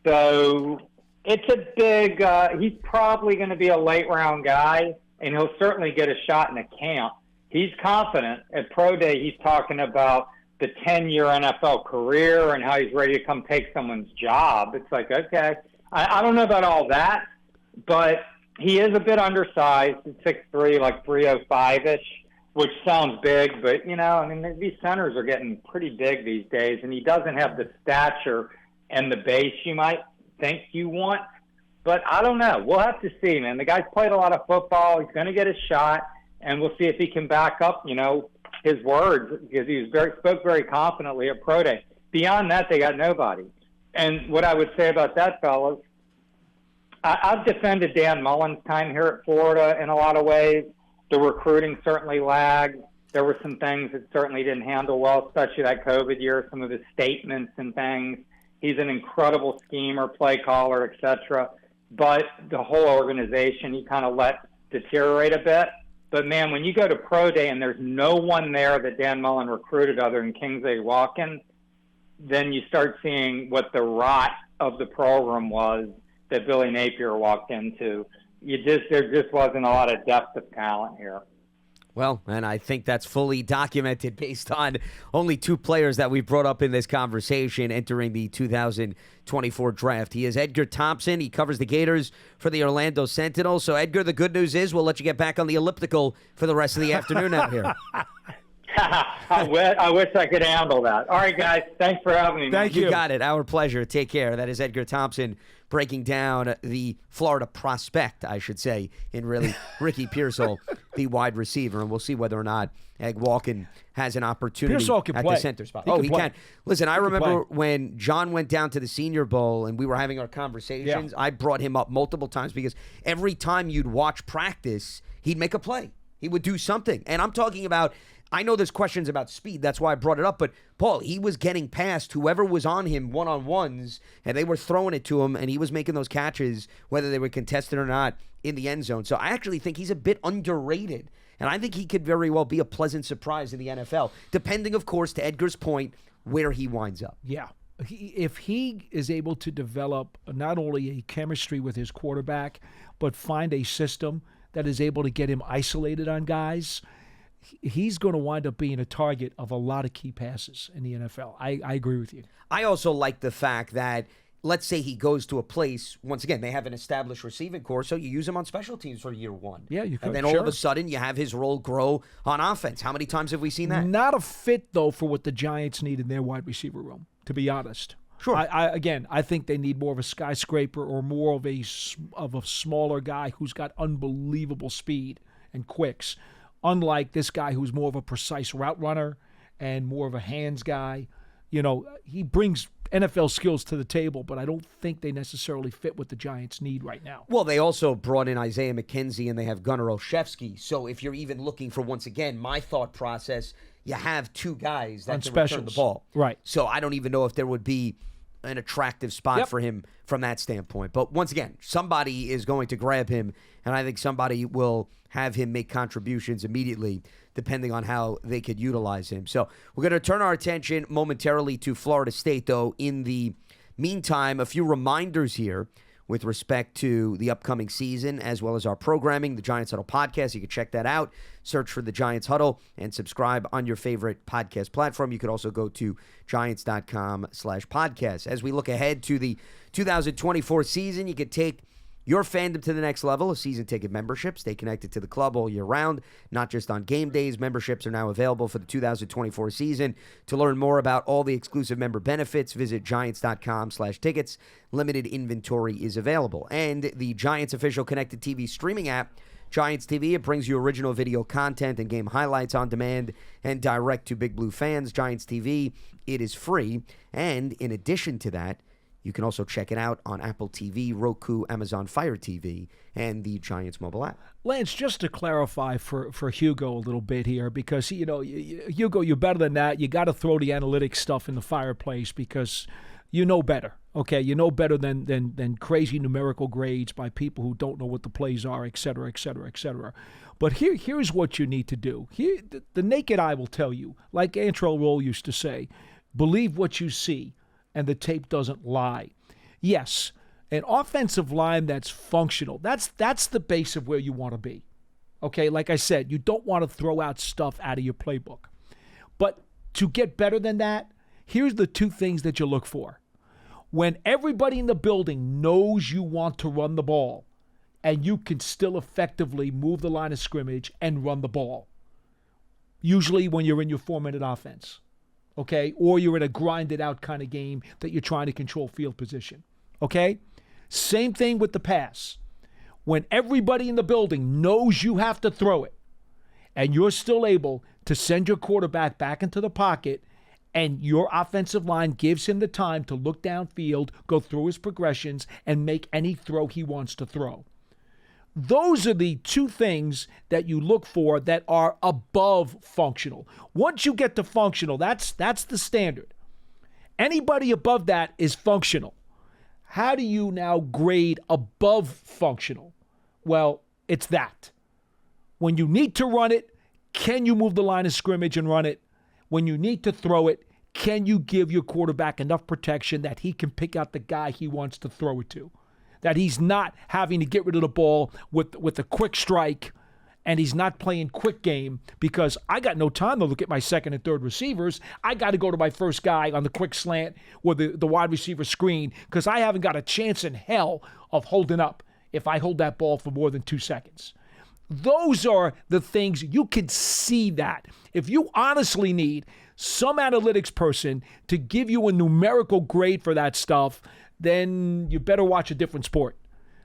So it's a big he's probably going to be a late-round guy, and he'll certainly get a shot in a camp. He's confident. At Pro Day, he's talking about the 10-year NFL career and how he's ready to come take someone's job. It's like, okay, I don't know about all that, but he is a bit undersized at 6'3", like 305-ish, which sounds big, but, these centers are getting pretty big these days, and he doesn't have the stature and the base you might think you want. But I don't know. We'll have to see, man. The guy's played a lot of football. He's going to get a shot, and we'll see if he can back up, his words, because he spoke very confidently at Pro Day. Beyond that, they got nobody. And what I would say about that, fellas, I've defended Dan Mullen's time here at Florida in a lot of ways. The recruiting certainly lagged. There were some things that certainly didn't handle well, especially that COVID year, some of his statements and things. He's an incredible schemer, play caller, etc. But the whole organization, he kind of let deteriorate a bit. But, man, when you go to Pro Day and there's no one there that Dan Mullen recruited other than Kingsley Walken, then you start seeing what the rot of the program was that Billy Napier walked into. There just wasn't a lot of depth of talent here. Well, and I think that's fully documented based on only two players that we brought up in this conversation entering the 2024 draft. He is Edgar Thompson. He covers the Gators for the Orlando Sentinel. So, Edgar, the good news is we'll let you get back on the elliptical for the rest of the afternoon out here. I wish I could handle that. All right, guys. Thanks for having me. Thank you. You got it. Our pleasure. Take care. That is Edgar Thompson breaking down the Florida prospect, I should say, in really Ricky Pearsall the wide receiver, and we'll see whether or not Egg Walken has an opportunity Pearsall can at play. the center spot. He He can can. play. Listen, I He can remember play. when John went down to the Senior Bowl and we were having our conversations, I brought him up multiple times because every time you'd watch practice, he'd make a play. He would do something. And I'm talking about, I know there's questions about speed. That's why I brought it up. But, Paul, he was getting past whoever was on him one-on-ones, and they were throwing it to him, and he was making those catches, whether they were contested or not, in the end zone. So I actually think he's a bit underrated. And I think he could very well be a pleasant surprise in the NFL, depending, of course, to Edgar's point, where he winds up. Yeah. If he is able to develop not only a chemistry with his quarterback, but find a system that is able to get him isolated on guys, he's going to wind up being a target of a lot of key passes in the NFL. I agree with you. I also like the fact that, let's say he goes to a place, once again, they have an established receiving corps, so you use him on special teams for year one. Yeah, you could. And then all of a sudden, you have his role grow on offense. How many times have we seen that? Not a fit, though, for what the Giants need in their wide receiver room, to be honest. Sure. I think they need more of a skyscraper or more of a smaller guy who's got unbelievable speed and quicks, unlike this guy who's more of a precise route runner and more of a hands guy. You know, he brings NFL skills to the table, but I don't think they necessarily fit what the Giants need right now. Well, they also brought in Isaiah McKenzie and they have Gunnar Olszewski. So if you're even looking for, once again, my thought process, you have two guys that can return the ball. Right. So I don't even know if there would be an attractive spot for him from that standpoint. But once again, somebody is going to grab him, and I think somebody will have him make contributions immediately, depending on how they could utilize him. So we're going to turn our attention momentarily to Florida State, though. In the meantime, a few reminders here with respect to the upcoming season, as well as our programming, the Giants Huddle podcast. You can check that out. Search for the Giants Huddle and subscribe on your favorite podcast platform. You could also go to giants.com/podcast. As we look ahead to the 2024 season, you could take your fandom to the next level, a season ticket membership. Stay connected to the club all year round, not just on game days. Memberships are now available for the 2024 season. To learn more about all the exclusive member benefits, visit giants.com/tickets. Limited inventory is available. And the Giants official connected TV streaming app, Giants TV, it brings you original video content and game highlights on demand and direct to Big Blue fans. Giants TV, it is free. And in addition to that, you can also check it out on Apple TV, Roku, Amazon Fire TV, and the Giants mobile app. Lance, just to clarify for Hugo a little bit here, because, you know, Hugo, you're better than that. You got to throw the analytics stuff in the fireplace because you know better, okay? You know better than crazy numerical grades by people who don't know what the plays are, et cetera, et cetera, et cetera. But here's what you need to do. Here, the naked eye will tell you, like Antrell Roll used to say, believe what you see, and the tape doesn't lie. Yes, an offensive line that's functional, that's the base of where you want to be. Okay, like I said, you don't want to throw out stuff out of your playbook. But to get better than that, here's the two things that you look for. When everybody in the building knows you want to run the ball, and you can still effectively move the line of scrimmage and run the ball. Usually when you're in your 4-minute offense. Okay, or you're in a grinded out kind of game that you're trying to control field position. Okay, same thing with the pass. When everybody in the building knows you have to throw it, and you're still able to send your quarterback back into the pocket, and your offensive line gives him the time to look downfield, go through his progressions, and make any throw he wants to throw. Those are the two things that you look for that are above functional. Once you get to functional, that's the standard. Anybody above that is functional. How do you now grade above functional? Well, it's that. When you need to run it, can you move the line of scrimmage and run it? When you need to throw it, can you give your quarterback enough protection that he can pick out the guy he wants to throw it to? That he's not having to get rid of the ball with a quick strike, and he's not playing quick game because I got no time to look at my second and third receivers. I got to go to my first guy on the quick slant or the wide receiver screen because I haven't got a chance in hell of holding up if I hold that ball for more than 2 seconds. Those are the things you can see that. If you honestly need some analytics person to give you a numerical grade for that stuff, then you better watch a different sport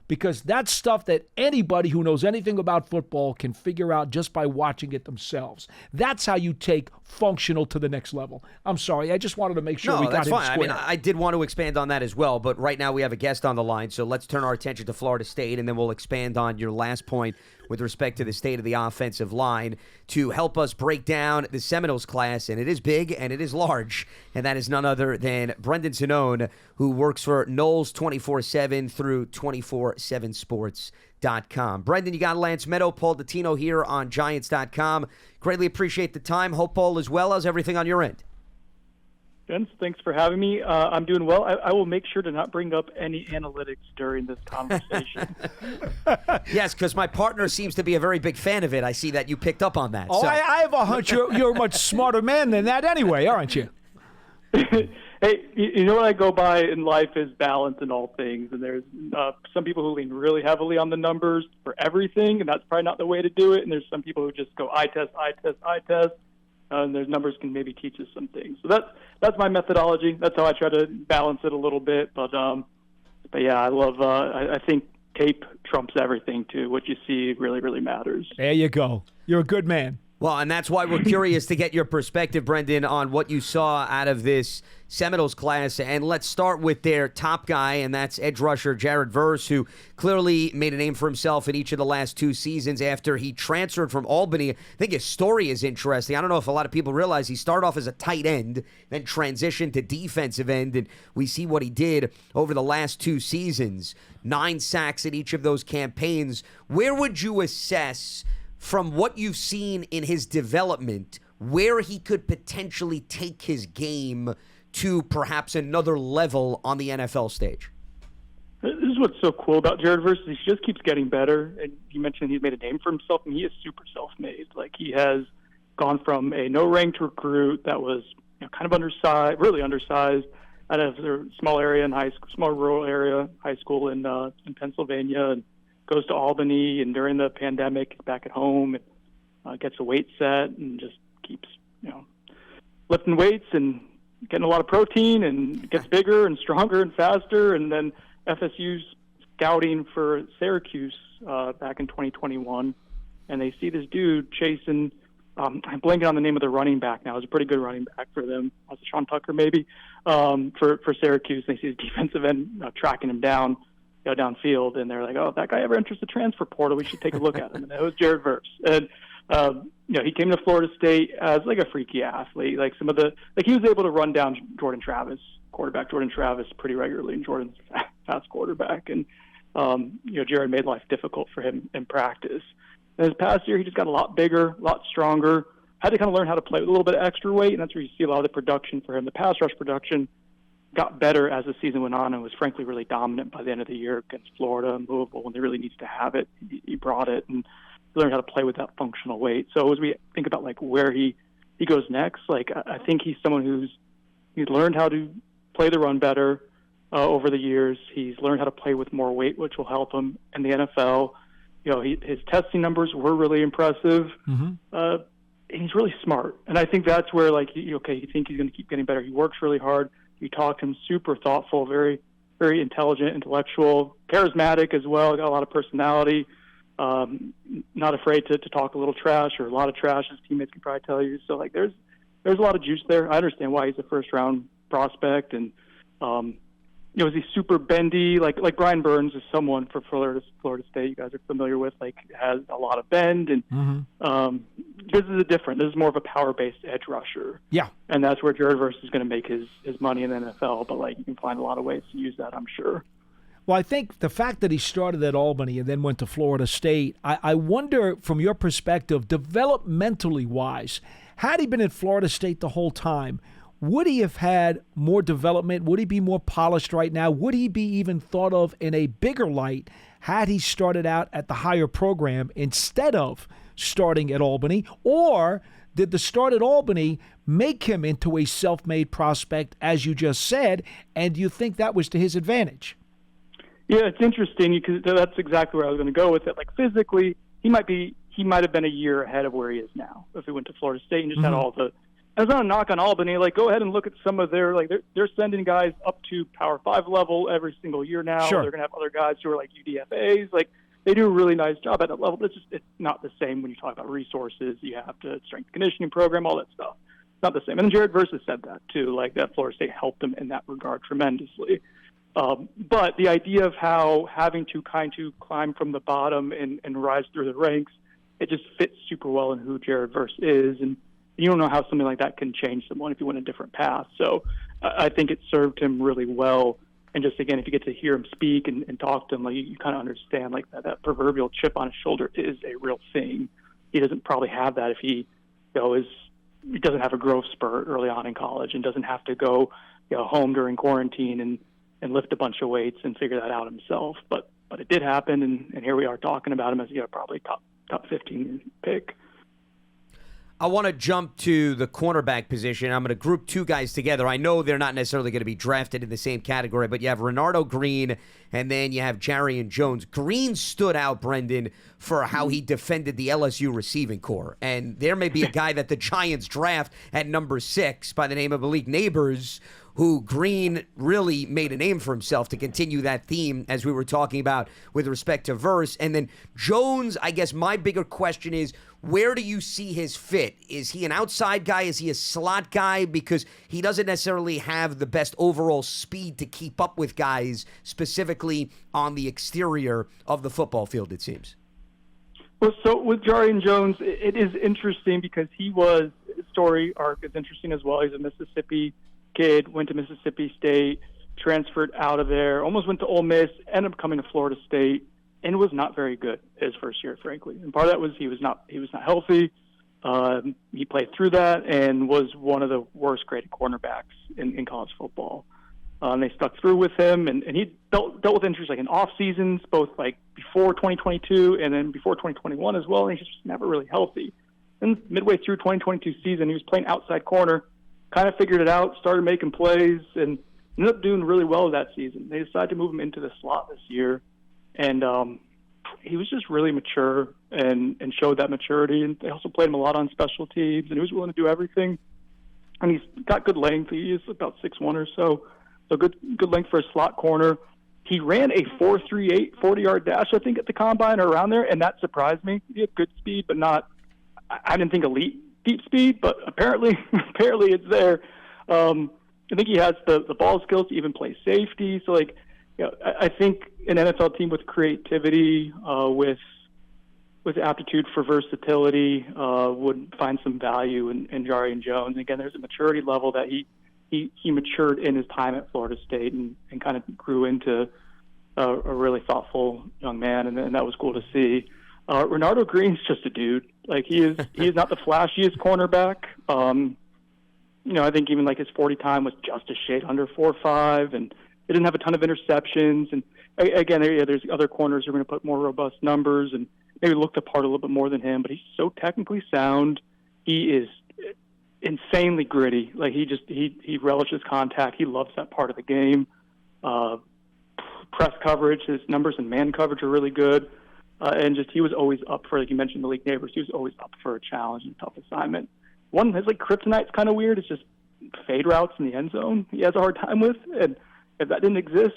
because that's stuff that anybody who knows anything about football can figure out just by watching it themselves. That's how you take functional to the next level. I'm sorry, I just wanted to make sure we got him fine. square. I mean, I did want to expand on that as well, but right now we have a guest on the line, so let's turn our attention to Florida State, and then we'll expand on your last point with respect to the state of the offensive line to help us break down the Seminoles class, and it is big and it is large, and that is none other than Brendan Sonnone, who works for Noles 24/7 through 247sports.com. Brendan, you got Lance Medow, Paul Dottino here on Giants.com. Greatly appreciate the time. Hope all is well. How's everything on your end? Gents, thanks for having me. I'm doing well. I will make sure to not bring up any analytics during this conversation. Yes, because my partner seems to be a very big fan of it. I see that you picked up on that. Oh, so. I have a hunch you're a much smarter man than that anyway, aren't you? Hey, you know what I go by in life is balance in all things. And there's some people who lean really heavily on the numbers for everything, and that's probably not the way to do it. And there's some people who just go eye test. And their numbers can maybe teach us some things. So that's my methodology. That's how I try to balance it a little bit. But yeah, I love. I think tape trumps everything too. What you see really, really matters. There you go. You're a good man. Well, and that's why we're curious to get your perspective, Brendan, on what you saw out of this Seminoles class. And let's start with their top guy, and that's edge rusher Jared Verse, who clearly made a name for himself in each of the last 2 seasons after he transferred from Albany. I think his story is interesting. I don't know if a lot of people realize he started off as a tight end, then transitioned to defensive end, and we see what he did over the last 2 seasons. 9 sacks in each of those campaigns. Where would you assess, from what you've seen in his development, where he could potentially take his game to perhaps another level on the NFL stage? This is what's so cool about Jared Verse. He just keeps getting better. And you mentioned he's made a name for himself, and he is super self-made. Like, he has gone from a no-ranked recruit that was kind of undersized, really undersized, out of a small area in high school, small rural area, high school in Pennsylvania, and goes to Albany, and during the pandemic, back at home, and gets a weight set and just keeps, lifting weights and getting a lot of protein and gets bigger and stronger and faster. And then FSU's scouting for Syracuse back in 2021, and they see this dude chasing. I'm blanking on the name of the running back now. It was a pretty good running back for them. Was it Sean Tucker maybe for Syracuse? And they see his defensive end tracking him down. Downfield, and they're like, "Oh, if that guy ever enters the transfer portal, we should take a look at him." And that was Jared Verse. And he came to Florida State as like a freaky athlete. Like he was able to run down quarterback Jordan Travis pretty regularly, and Jordan's a fast quarterback. And Jared made life difficult for him in practice. And this past year, he just got a lot bigger, a lot stronger. Had to kind of learn how to play with a little bit of extra weight, and that's where you see a lot of the production for him. The pass rush production got better as the season went on and was frankly really dominant by the end of the year against Florida and Louisville when he really needs to have it. He brought it and learned how to play with that functional weight. So as we think about like where he goes next, like I think he's someone he's learned how to play the run better over the years. He's learned how to play with more weight, which will help him in the NFL. His testing numbers were really impressive. Mm-hmm. He's really smart, and I think that's where you think he's going to keep getting better. He works really hard. You talk to him, super thoughtful, very, very intelligent, intellectual, charismatic as well. Got a lot of personality. Not afraid to talk a little trash or a lot of trash, as teammates can probably tell you. So there's a lot of juice there. I understand why he's a first round prospect, and is he super bendy? Like Brian Burns is someone for Florida State. You guys are familiar with, has a lot of bend, and this is more of a power-based edge rusher. Yeah. And that's where Jared Verse is going to make his money in the NFL, but you can find a lot of ways to use that, I'm sure. Well, I think the fact that he started at Albany and then went to Florida State, I wonder, from your perspective, developmentally wise, had he been at Florida State the whole time, would he have had more development? Would he be more polished right now? Would he be even thought of in a bigger light had he started out at the higher program instead of starting at Albany? Or did the start at Albany make him into a self-made prospect, as you just said, and do you think that was to his advantage? Yeah, it's interesting because that's exactly where I was going to go with it. Physically, he might have been a year ahead of where he is now if he went to Florida State and just had all the That's not a knock on Albany. Like, go ahead and look at some of their, like, they're sending guys up to Power 5 level every single year now. Sure. They're going to have other guys who are like UDFAs. Like, they do a really nice job at that level. It's not the same when you talk about resources. You have to strength conditioning program, all that stuff. It's not the same. And Jared Verse has said that, too, like that Florida State helped him in that regard tremendously. But the idea of how having to kind of climb from the bottom and rise through the ranks, it just fits super well in who Jared Verse is. And you don't know how something like that can change someone if you went a different path. So I think it served him really well. And just, again, if you get to hear him speak and talk to him, like, you kind of understand, like, that proverbial chip on his shoulder is a real thing. He doesn't probably have that if he, he doesn't have a growth spurt early on in college and doesn't have to go, home during quarantine and lift a bunch of weights and figure that out himself. But it did happen, and here we are talking about him as, probably top 15 pick. I want to jump to the cornerback position. I'm going to group two guys together. I know they're not necessarily going to be drafted in the same category, but you have Renardo Green and then you have Jarian Jones. Green stood out, Brendan, for how he defended the LSU receiving corps. And there may be a guy that the Giants draft at number 6 by the name of Malik Neighbors, who Green really made a name for himself to continue that theme as we were talking about with respect to Verse. And then Jones, I guess my bigger question is, where do you see his fit? Is he an outside guy? Is he a slot guy? Because he doesn't necessarily have the best overall speed to keep up with guys, specifically on the exterior of the football field, it seems. Well, so with Jarian Jones, it is interesting because his story arc is interesting as well. He's a Mississippi kid, went to Mississippi State, transferred out of there, almost went to Ole Miss, ended up coming to Florida State, and was not very good his first year, frankly. And part of that was he was not healthy. He played through that and was one of the worst graded cornerbacks in college football. And they stuck through with him, and he dealt with injuries like in off seasons, both like before 2022 and then before 2021 as well. And he's just never really healthy. And midway through 2022 season, he was playing outside corner. Kind of figured it out, started making plays, and ended up doing really well that season. They decided to move him into the slot this year, and he was just really mature and showed that maturity. And they also played him a lot on special teams, and he was willing to do everything. And he's got good length. He is about 6'1" or so good length for a slot corner. He ran a 4.38 40-yard dash, I think, at the combine or around there, and that surprised me. He had good speed, but not – I didn't think elite deep speed, but apparently it's there. I think he has the ball skills to even play safety. So, I think an NFL team with creativity, with aptitude for versatility, would find some value in Jarian Jones. And again, there's a maturity level that he matured in his time at Florida State and kind of grew into a really thoughtful young man, and that was cool to see. Renardo Green's just a dude. He is not the flashiest cornerback. I think even his 40 time was just a shade under 4.5, and they didn't have a ton of interceptions. And again, there's other corners who are going to put more robust numbers and maybe look the part a little bit more than him. But he's so technically sound. He is insanely gritty. He relishes contact. He loves that part of the game. Press coverage, his numbers in man coverage are really good. And he was always up for, like you mentioned, Malik Neighbors. He was always up for a challenge and a tough assignment. One, his kryptonite's kind of weird. It's just fade routes in the end zone. He has a hard time with, and if that didn't exist,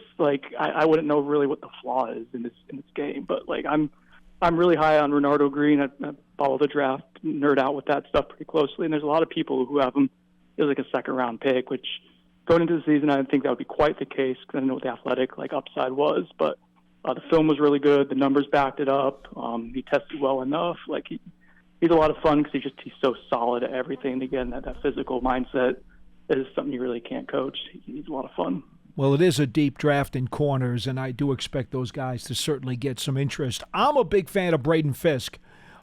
I wouldn't know really what the flaw is in this game. But I'm really high on Renardo Green. I follow the draft, nerd out with that stuff pretty closely. And there's a lot of people who have him as a second round pick, which going into the season, I didn't think that would be quite the case because I didn't know what the athletic upside was, but. The film was really good. The numbers backed it up. He tested well enough. He's a lot of fun because he's so solid at everything. And again, that physical mindset is something you really can't coach. He's a lot of fun. Well, it is a deep draft in corners, and I do expect those guys to certainly get some interest. I'm a big fan of Braden Fisk,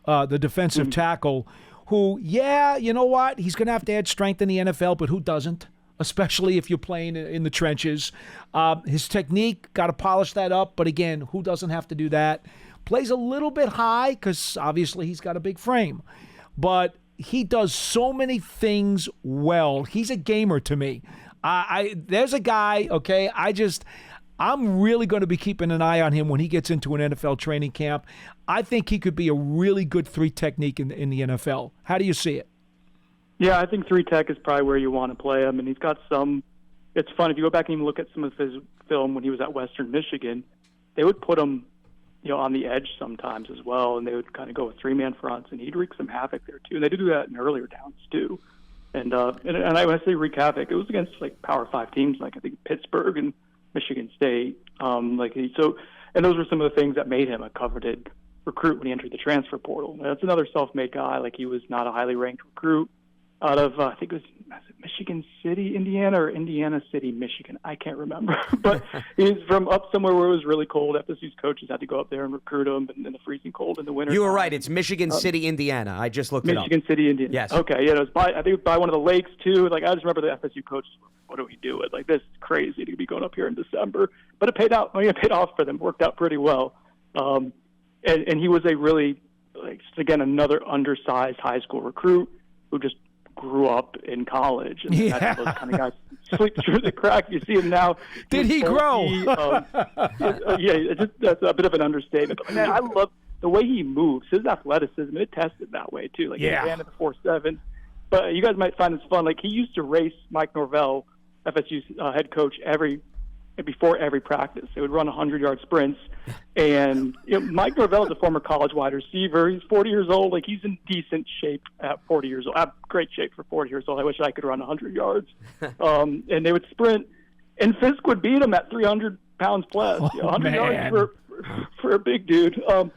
the defensive tackle, who, you know what? He's going to have to add strength in the NFL, but who doesn't? Especially if you're playing in the trenches. His technique, got to polish that up. But again, who doesn't have to do that? Plays a little bit high because obviously he's got a big frame. But he does so many things well. He's a gamer to me. There's a guy, okay, I'm really going to be keeping an eye on him when he gets into an NFL training camp. I think he could be a really good 3 technique in the NFL. How do you see it? Yeah, I think 3 tech is probably where you want to play him, and he's got some. It's fun if you go back and even look at some of his film when he was at Western Michigan. They would put him, on the edge sometimes as well, and they would kind of go with 3-man fronts, and he'd wreak some havoc there too. And they did do that in earlier downs too. And when I say wreak havoc, it was against like Power 5 teams, like I think Pittsburgh and Michigan State. And those were some of the things that made him a coveted recruit when he entered the transfer portal. That's another self-made guy. Like, he was not a highly ranked recruit out of I think it was Michigan City, Indiana, or Indiana City, Michigan. I can't remember. But he's from up somewhere where it was really cold. FSU's coaches had to go up there and recruit him in the freezing cold in the winter. You were right. It's Michigan City, Indiana. I just looked it up. Michigan City, Indiana. Yes. Okay. Yeah, it was I think it was by one of the lakes too. Like, I just remember the FSU coaches. What do we do? Like, this is crazy to be going up here in December. But it paid out. It paid off for them. Worked out pretty well. And he was a really, again, another undersized high school recruit who just grew up in college. And that's those kind of guys sleep through the cracks. You see him now. Did he grow? That's a bit of an understatement. But, man, I love the way he moves. His athleticism, it tested that way, too. Like, he ran at the 4.7. But you guys might find this fun. Like, he used to race Mike Norvell, FSU's head coach, before every practice. They would run 100-yard sprints. And Mike Norvell is a former college wide receiver. He's 40 years old. Like, he's in decent shape at 40 years old. Great shape for 40 years old. I wish I could run 100 yards. And they would sprint. And Fisk would beat him at 300 pounds plus. 100 yards for a big dude. But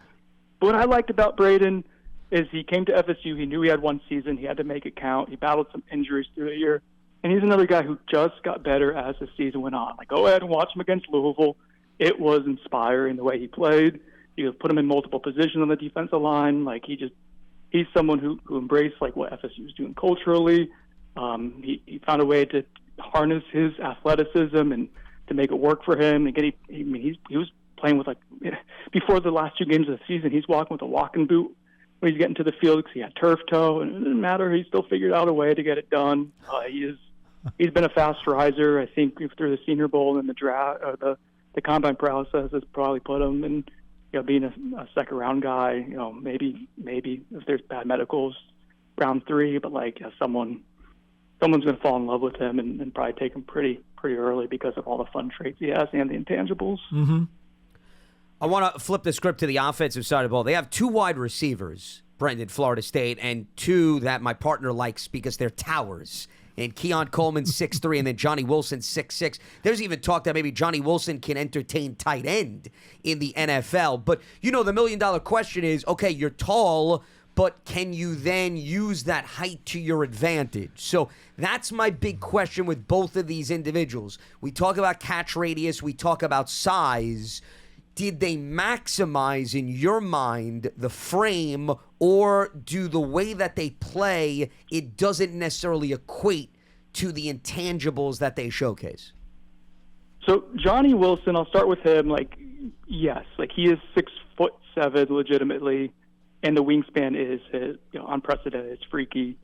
what I liked about Braden is he came to FSU. He knew he had one season. He had to make it count. He battled some injuries through the year. And he's another guy who just got better as the season went on. Like, go ahead and watch him against Louisville. It was inspiring the way he played. You put him in multiple positions on the defensive line. Like, he's someone who embraced like what FSU was doing culturally. He found a way to harness his athleticism and to make it work for him. And he was playing with, like, before the last 2 games of the season, he's walking with a walking boot when he's getting to the field because he had turf toe, and it didn't matter. He still figured out a way to get it done. He's been a fast riser. I think through the Senior Bowl and the draft, the combine process has probably put him in, being a second round guy. Maybe if there's bad medicals, round 3. But someone's going to fall in love with him and probably take him pretty early because of all the fun traits he has and the intangibles. Mm-hmm. I want to flip the script to the offensive side of the ball. They have 2 wide receivers, Brendan, Florida State, and 2 that my partner likes because they're towers. And Keon Coleman, 6'3", and then Johnny Wilson, 6'6". There's even talk that maybe Johnny Wilson can entertain tight end in the NFL. But, the $1 million question is, okay, you're tall, but can you then use that height to your advantage? So that's my big question with both of these individuals. We talk about catch radius. We talk about size. Did they maximize, in your mind, the frame, or do the way that they play, it doesn't necessarily equate to the intangibles that they showcase? So Johnny Wilson, I'll start with him. Yes, he is 6'7" legitimately, and the wingspan is unprecedented. It's freaky,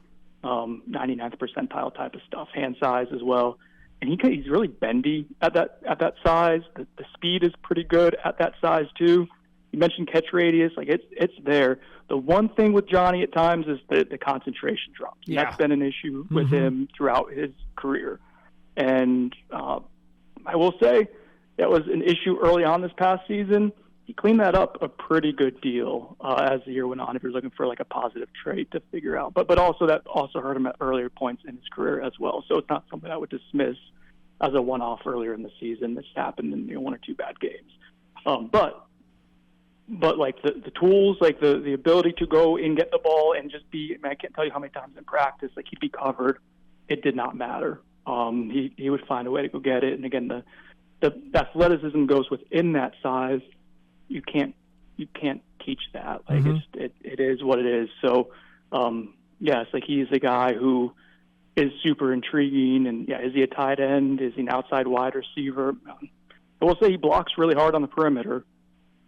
99th percentile type of stuff, hand size as well. And he's really bendy at that size. The speed is pretty good at that size too. You mentioned catch radius, it's there. The one thing with Johnny at times is the concentration drops. Yeah. That's been an issue with him throughout his career. And I will say that was an issue early on this past season. He cleaned that up a pretty good deal as the year went on, if you're looking for a positive trait to figure out. But also that also hurt him at earlier points in his career as well. So it's not something I would dismiss as a one-off earlier in the season that's happened in 1 or 2 bad games. But the tools, the ability to go and get the ball and just be, I can't tell you how many times in practice, he'd be covered. It did not matter. He would find a way to go get it. And again, the athleticism goes within that size. You can't teach that. It is what it is. So, yes, he's a guy who is super intriguing. And is he a tight end? Is he an outside wide receiver? I will say he blocks really hard on the perimeter.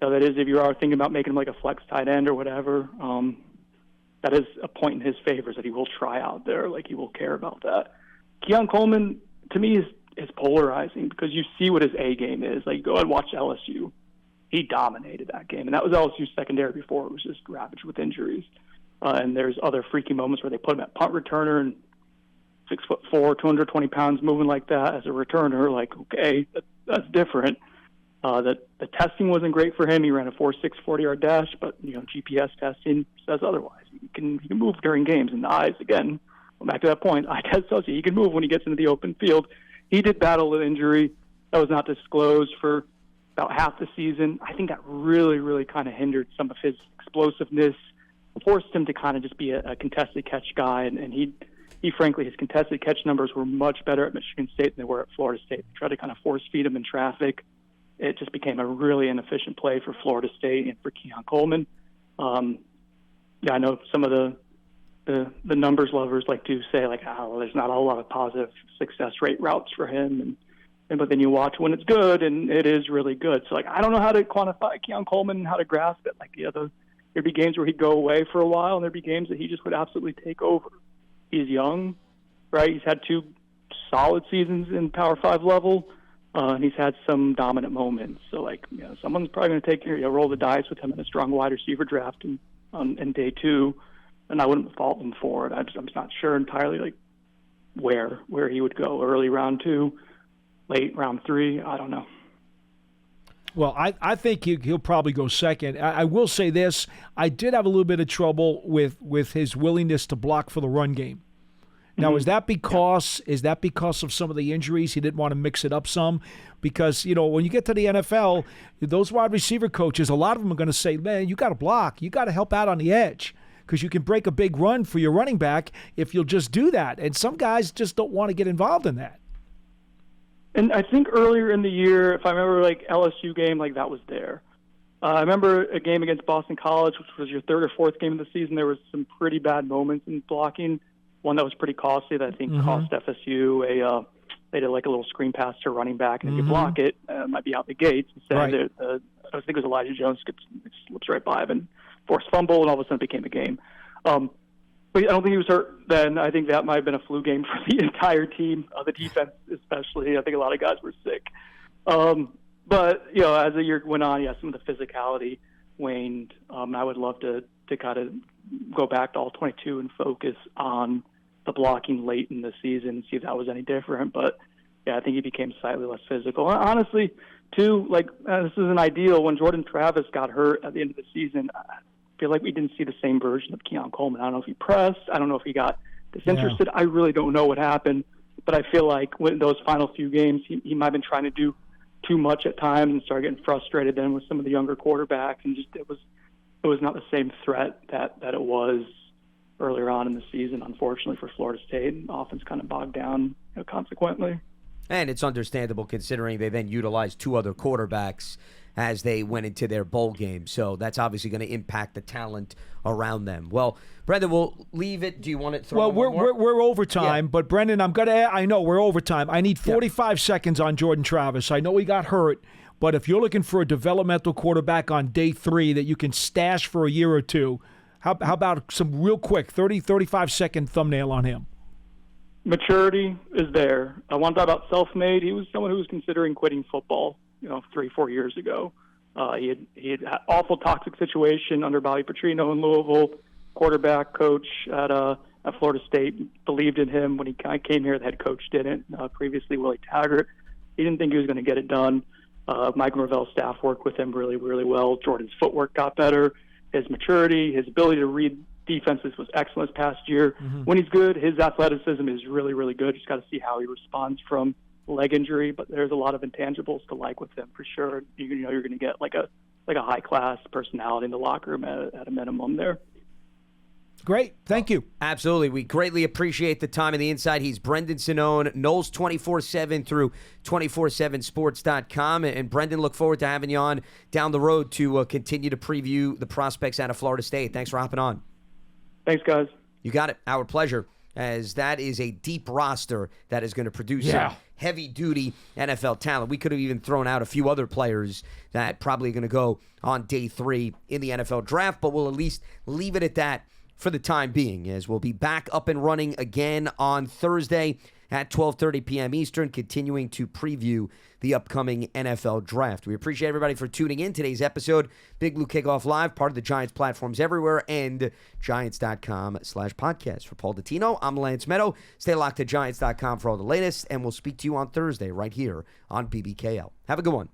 So that is, if you are thinking about making him a flex tight end or whatever, that is a point in his favor, that he will try out there. He will care about that. Keon Coleman, to me, is polarizing because you see what his A game is. Go ahead and watch LSU. He dominated that game, and that was LSU's secondary before it was just ravaged with injuries. And there's other freaky moments where they put him at punt returner and 6'4", 220 pounds moving like that as a returner. Like, okay, that's different. The testing wasn't great for him. He ran a 4.6 40-yard dash, but GPS testing says otherwise. He can move during games, and the eyes again. Back to that point, eye test tells you he can move when he gets into the open field. He did battle an injury that was not disclosed for about half the season. I think that really, really kind of hindered some of his explosiveness, forced him to kind of just be a contested catch guy, and he frankly, his contested catch numbers were much better at Michigan State than they were at Florida State. They tried to kind of force feed him in traffic. It just became a really inefficient play for Florida State and for Keon Coleman. I know some of the numbers lovers like to say there's not a whole lot of positive success rate routes for him, but then you watch when it's good, and it is really good. So I don't know how to quantify Keon Coleman and how to grasp it. There'd be games where he'd go away for a while, and there'd be games that he just would absolutely take over. He's young, right? He's had 2 solid seasons in Power 5 level, and he's had some dominant moments. So, someone's probably going to roll the dice with him in a strong wide receiver draft in day 2, and I wouldn't fault him for it. I'm not sure entirely where he would go. Early round 2, late round 3, I don't know. Well, I think he'll probably go second. I will say this. I did have a little bit of trouble with his willingness to block for the run game. Now, is that because of some of the injuries? He didn't want to mix it up some? Because, when you get to the NFL, those wide receiver coaches, a lot of them are going to say, man, you got to block. You got to help out on the edge because you can break a big run for your running back if you'll just do that. And some guys just don't want to get involved in that. And I think earlier in the year, if I remember, LSU game, that was there. I remember a game against Boston College, which was your 3rd or 4th game of the season. There was some pretty bad moments in blocking. One that was pretty costly that I think cost FSU they did a little screen pass to a running back, and if you block it, it might be out the gates. Instead, right. I think it was Elijah Jones slips right by him and forced fumble, and all of a sudden it became a game. But I don't think he was hurt then. I think that might have been a flu game for the entire team, the defense especially. I think a lot of guys were sick. But, as the year went on, some of the physicality waned. I would love to kind of go back to all 22 and focus on the blocking late in the season and see if that was any different. But, I think he became slightly less physical. Honestly, too, this isn't ideal. When Jordan Travis got hurt at the end of the season, I feel like we didn't see the same version of Keon Coleman. I don't know if he pressed. I don't know if he got disinterested. I really don't know what happened. But I feel like when those final few games, he might have been trying to do too much at times and started getting frustrated then with some of the younger quarterbacks. And just it was not the same threat that it was earlier on in the season, unfortunately, for Florida State. And offense kind of bogged down consequently. And it's understandable considering they then utilized 2 other quarterbacks as they went into their bowl game. So that's obviously going to impact the talent around them. Well, Brendan, we'll leave it. Do you want to throw we're overtime, but Brendan, I know we're overtime. I need 45 seconds on Jordan Travis. I know he got hurt, but if you're looking for a developmental quarterback on day 3 that you can stash for a year or 2, how about some real quick 35-second thumbnail on him? Maturity is there. I want to talk about self-made. He was someone who was considering quitting football 3-4 years ago. He had awful toxic situation under Bobby Petrino in Louisville. Quarterback coach at Florida State believed in him when he came here. The head coach didn't. Previously, Willie Taggart, he didn't think he was going to get it done. Mike Norvell's staff worked with him really, really well. Jordan's footwork got better. His maturity, his ability to read defenses was excellent this past year. When he's good, his athleticism is really, really good. Just got to see how he responds from leg injury, but there's a lot of intangibles to like with him for sure. You're going to get like a high class personality in the locker room at a minimum there. Great. Thank you. Absolutely. We greatly appreciate the time and the insight. He's Brendan Sonnone, Knowles 24/7 through 247sports.com. And Brendan, look forward to having you on down the road to continue to preview the prospects out of Florida State. Thanks for hopping on. Thanks, guys. You got it. Our pleasure, as that is a deep roster that is going to produce some heavy-duty NFL talent. We could have even thrown out a few other players that probably going to go on day 3 in the NFL draft, but we'll at least leave it at that for the time being, as we'll be back up and running again on Thursday at 12:30 p.m. Eastern, continuing to preview the upcoming NFL Draft. We appreciate everybody for tuning in. Today's episode, Big Blue Kickoff Live, part of the Giants platforms everywhere, and Giants.com/podcast. For Paul Dottino, I'm Lance Medow. Stay locked to Giants.com for all the latest, and we'll speak to you on Thursday right here on BBKL. Have a good one.